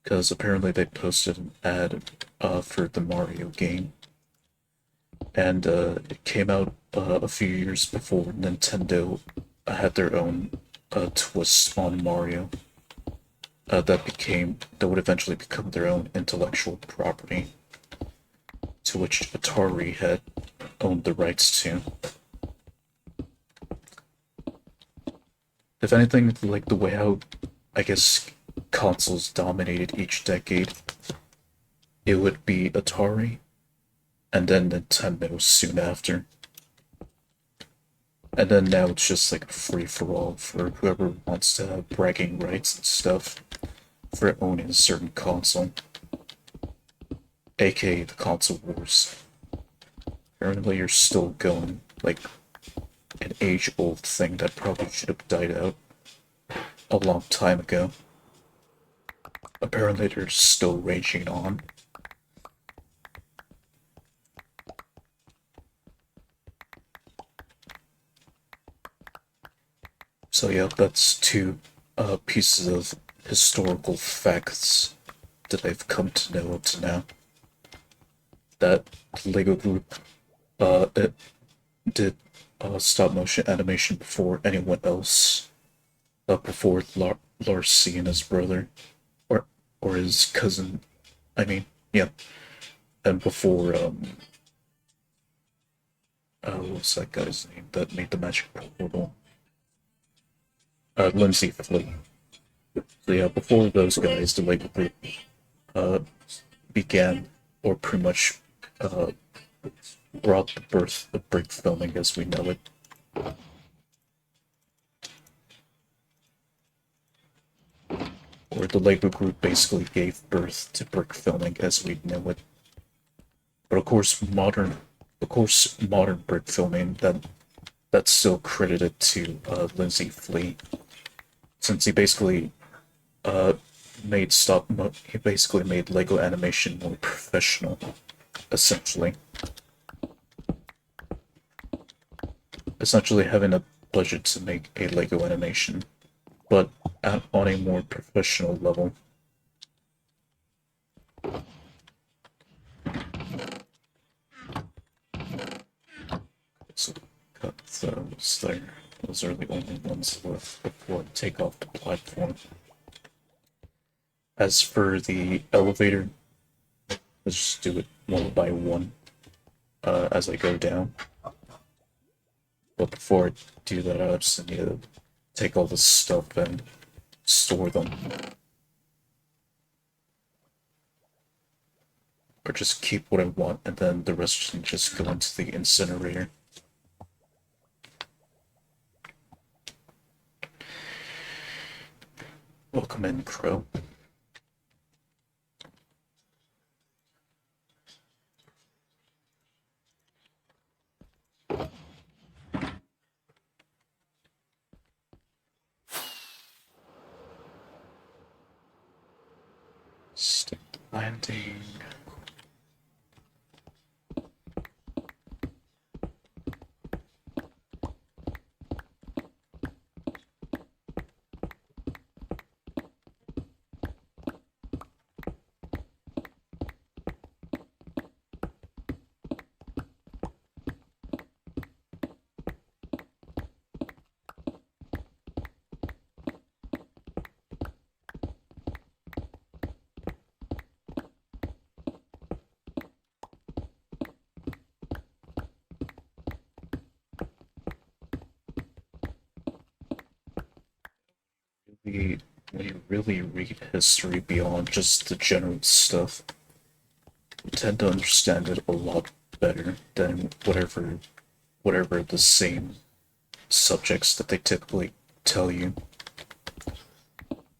because apparently they posted an ad, for the Mario game, and it came out, a few years before Nintendo had their own, twist on Mario, that would eventually become their own intellectual property, to which Atari had owned the rights to. If anything, like the way how, I guess, consoles dominated each decade, it would be Atari and then Nintendo soon after. And then now it's just like a free for all for whoever wants to have bragging rights and stuff for owning a certain console, aka the console wars. Apparently, you're still going, like an age old thing that probably should have died out a long time ago. Apparently, they're still raging on. So yeah, that's two, pieces of historical facts that I've come to know up to now. That Lego Group, it did, stop motion animation before anyone else, before Lars C and his brother, or his cousin. I mean, yeah, and before, what was that guy's name that made the magic portal? Lindsay Flea. So yeah, before those guys, the Lego Group, uh, began, or pretty much, uh, brought the birth of brick filming as we know it. Or the Lego Group basically gave birth to brick filming as we know it. But of course, modern brick filming, that's still credited to, Lindsay Flea, since he basically, uh, he basically made Lego animation more professional, essentially. Essentially having a budget to make a Lego animation, but on a more professional level. So cut those there. Those are the only ones left before I take off the platform. As for the elevator, let's just do it one by one, as I go down. But before I do that, I just need to take all this stuff and store them. Or just keep what I want, and then the rest can just go into the incinerator. Welcome in, Crow. Stick the landing. you really read history beyond just the general stuff, you tend to understand it a lot better than whatever the same subjects that they typically tell you.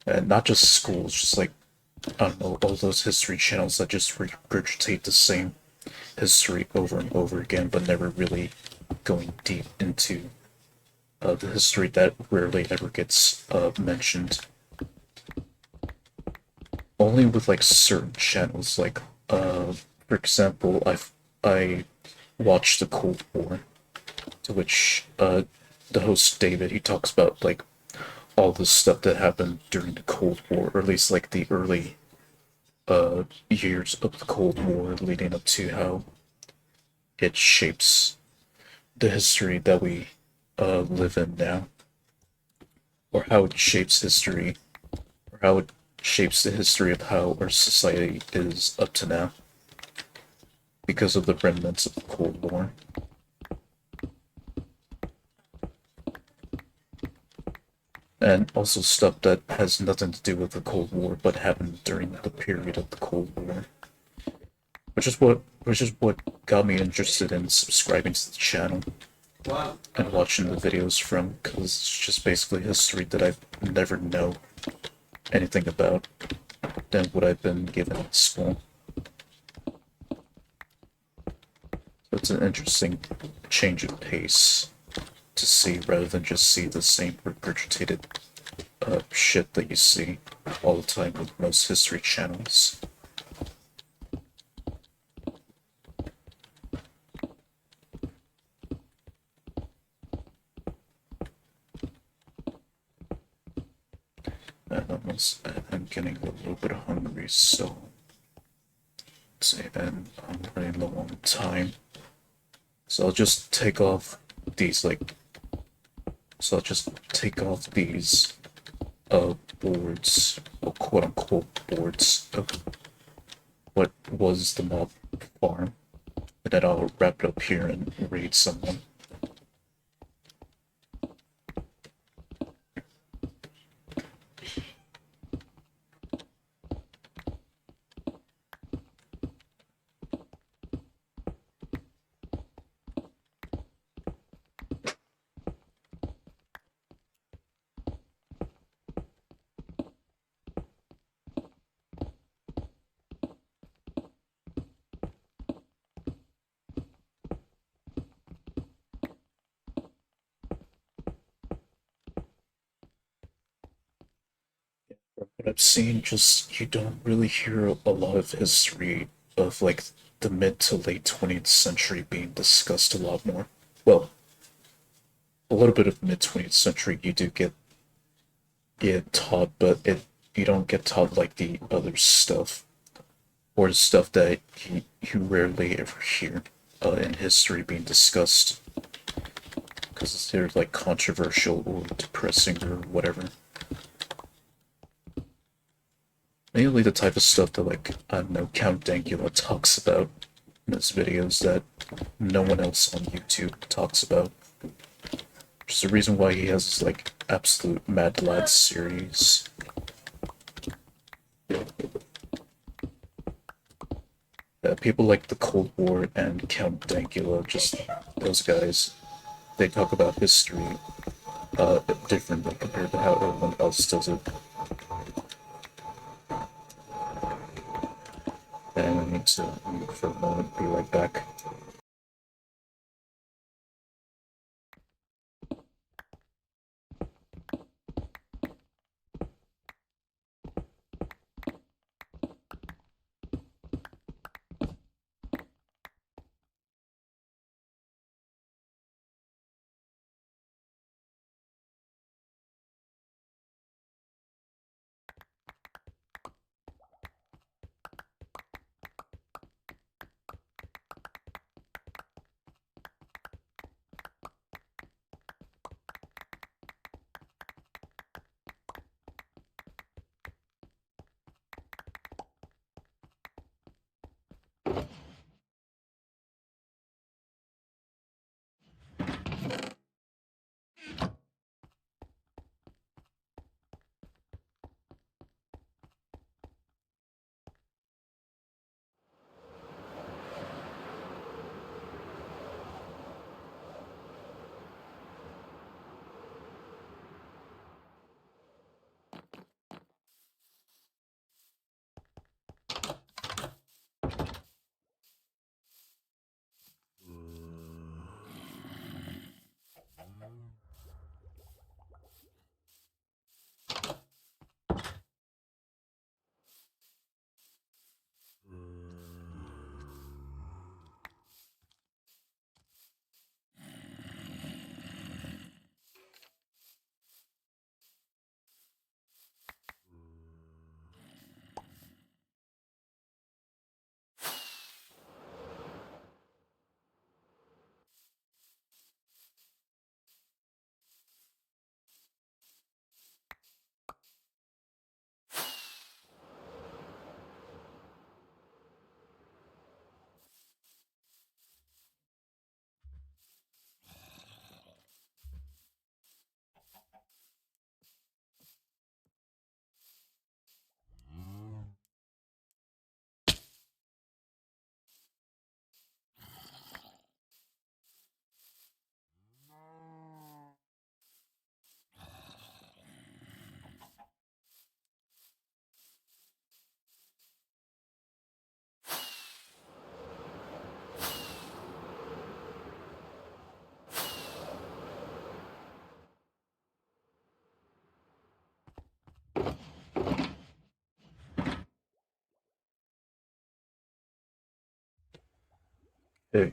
And not just schools, just like, I don't know, all those history channels that just regurgitate the same history over and over again, but never really going deep into the history that rarely ever gets mentioned. Only with like certain channels, like for example, I watched the Cold War, to which the host David, he talks about like all the stuff that happened during the Cold War, or at least like the early years of the Cold War, leading up to how it shapes the history that we live in now, or how it shapes history, or how it shapes the history of how our society is up to now because of the remnants of the Cold War. And also stuff that has nothing to do with the Cold War but happened during the period of the Cold War. Which is what got me interested in subscribing to the channel and watching the videos from, because it's just basically history that I've never known anything about than what I've been given in school. So it's an interesting change of pace to see rather than just see the same regurgitated shit that you see all the time with most history channels. I'm getting a little bit hungry, so let's see, and I'm running low on time. So I'll just take off these so I'll just take off these boards, or quote unquote boards of what was the mob farm, and then I'll wrap it up here and raid someone. From what I've seen, just you don't really hear a lot of history of like the mid to late 20th century being discussed a lot more. Well, a little bit of mid 20th century you do get it taught, but you don't get taught like the other stuff or the stuff that you rarely ever hear in history being discussed because they're like controversial or depressing or whatever. Mainly the type of stuff that like I don't know Count Dankula talks about in his videos that no one else on YouTube talks about. Which is the reason why he has this like absolute Mad Lad series. People like the Cold War and Count Dankula, just those guys, they talk about history differently compared to how everyone else does it. And I need to mute for a moment, be right back. Hey.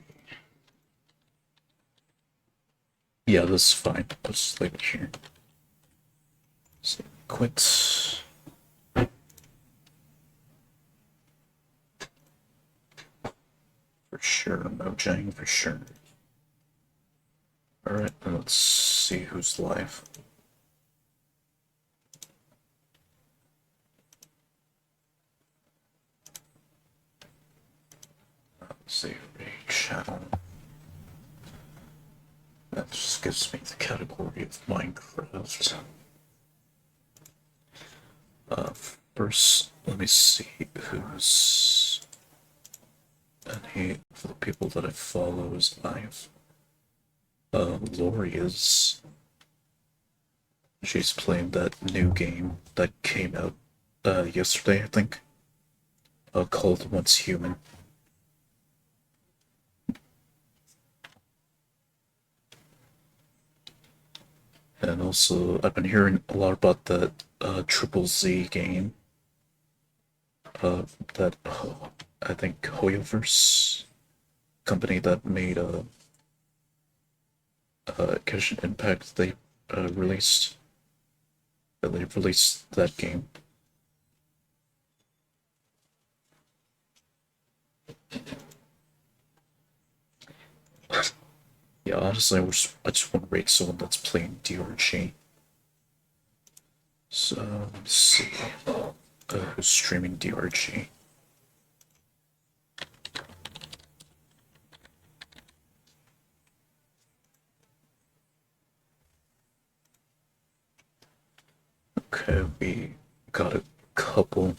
Yeah, this is fine. Let's leave it here. So, quit. For sure, Mojang, for sure. Alright, let's see who's live. Let's see, raid channel. That just gives me the category of Minecraft. First, let me see who's any of the people that I follow is live. Lori is. She's playing that new game that came out yesterday, I think. Called Once Human. And also, I've been hearing a lot about that Triple Z game. That I think Hoyoverse company that made Genshin Impact. They released. They released that game. Yeah, honestly, I just want to rate someone that's playing DRG. So, let's see. Who's streaming DRG? Okay, we got a couple.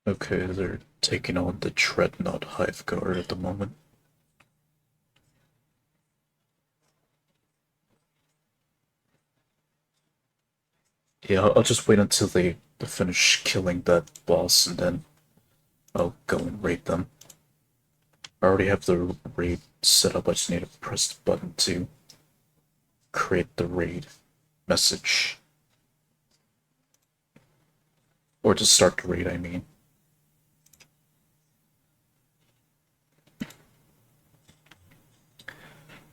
Okay, they're taking on the Dreadnought Hive Guard at the moment. Yeah, I'll just wait until they finish killing that boss and then I'll go and raid them. I already have the raid set up, I just need to press the button to create the raid message. Or to start the raid, I mean.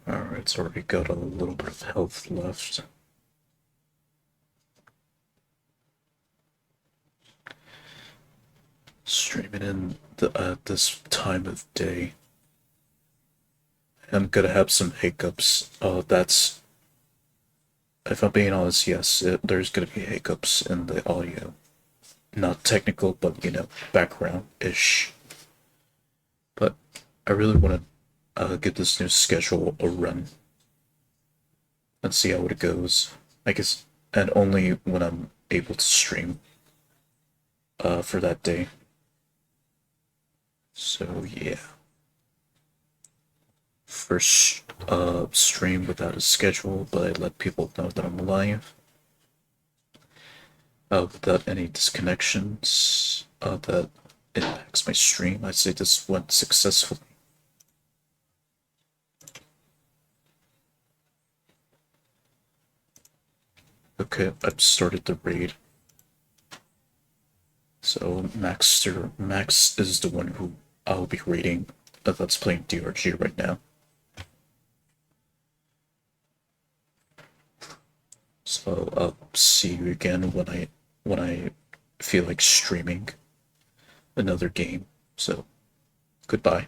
Alright, it's already got a little bit of health left. Streaming in this time of day. I'm gonna have some hiccups. That's. If I'm being honest, yes, there's gonna be hiccups in the audio. Not technical, but background-ish. But I really want to give this new schedule a run and see how it goes. I guess, and only when I'm able to stream for that day. So yeah. First stream without a schedule, but I let people know that I'm live. Without any disconnections that impacts my stream. I'd say this went successfully. Okay, I've started the raid. So Max is the one who I'll be raiding that's playing DRG right now. So I'll see you again when I feel like streaming another game. So goodbye.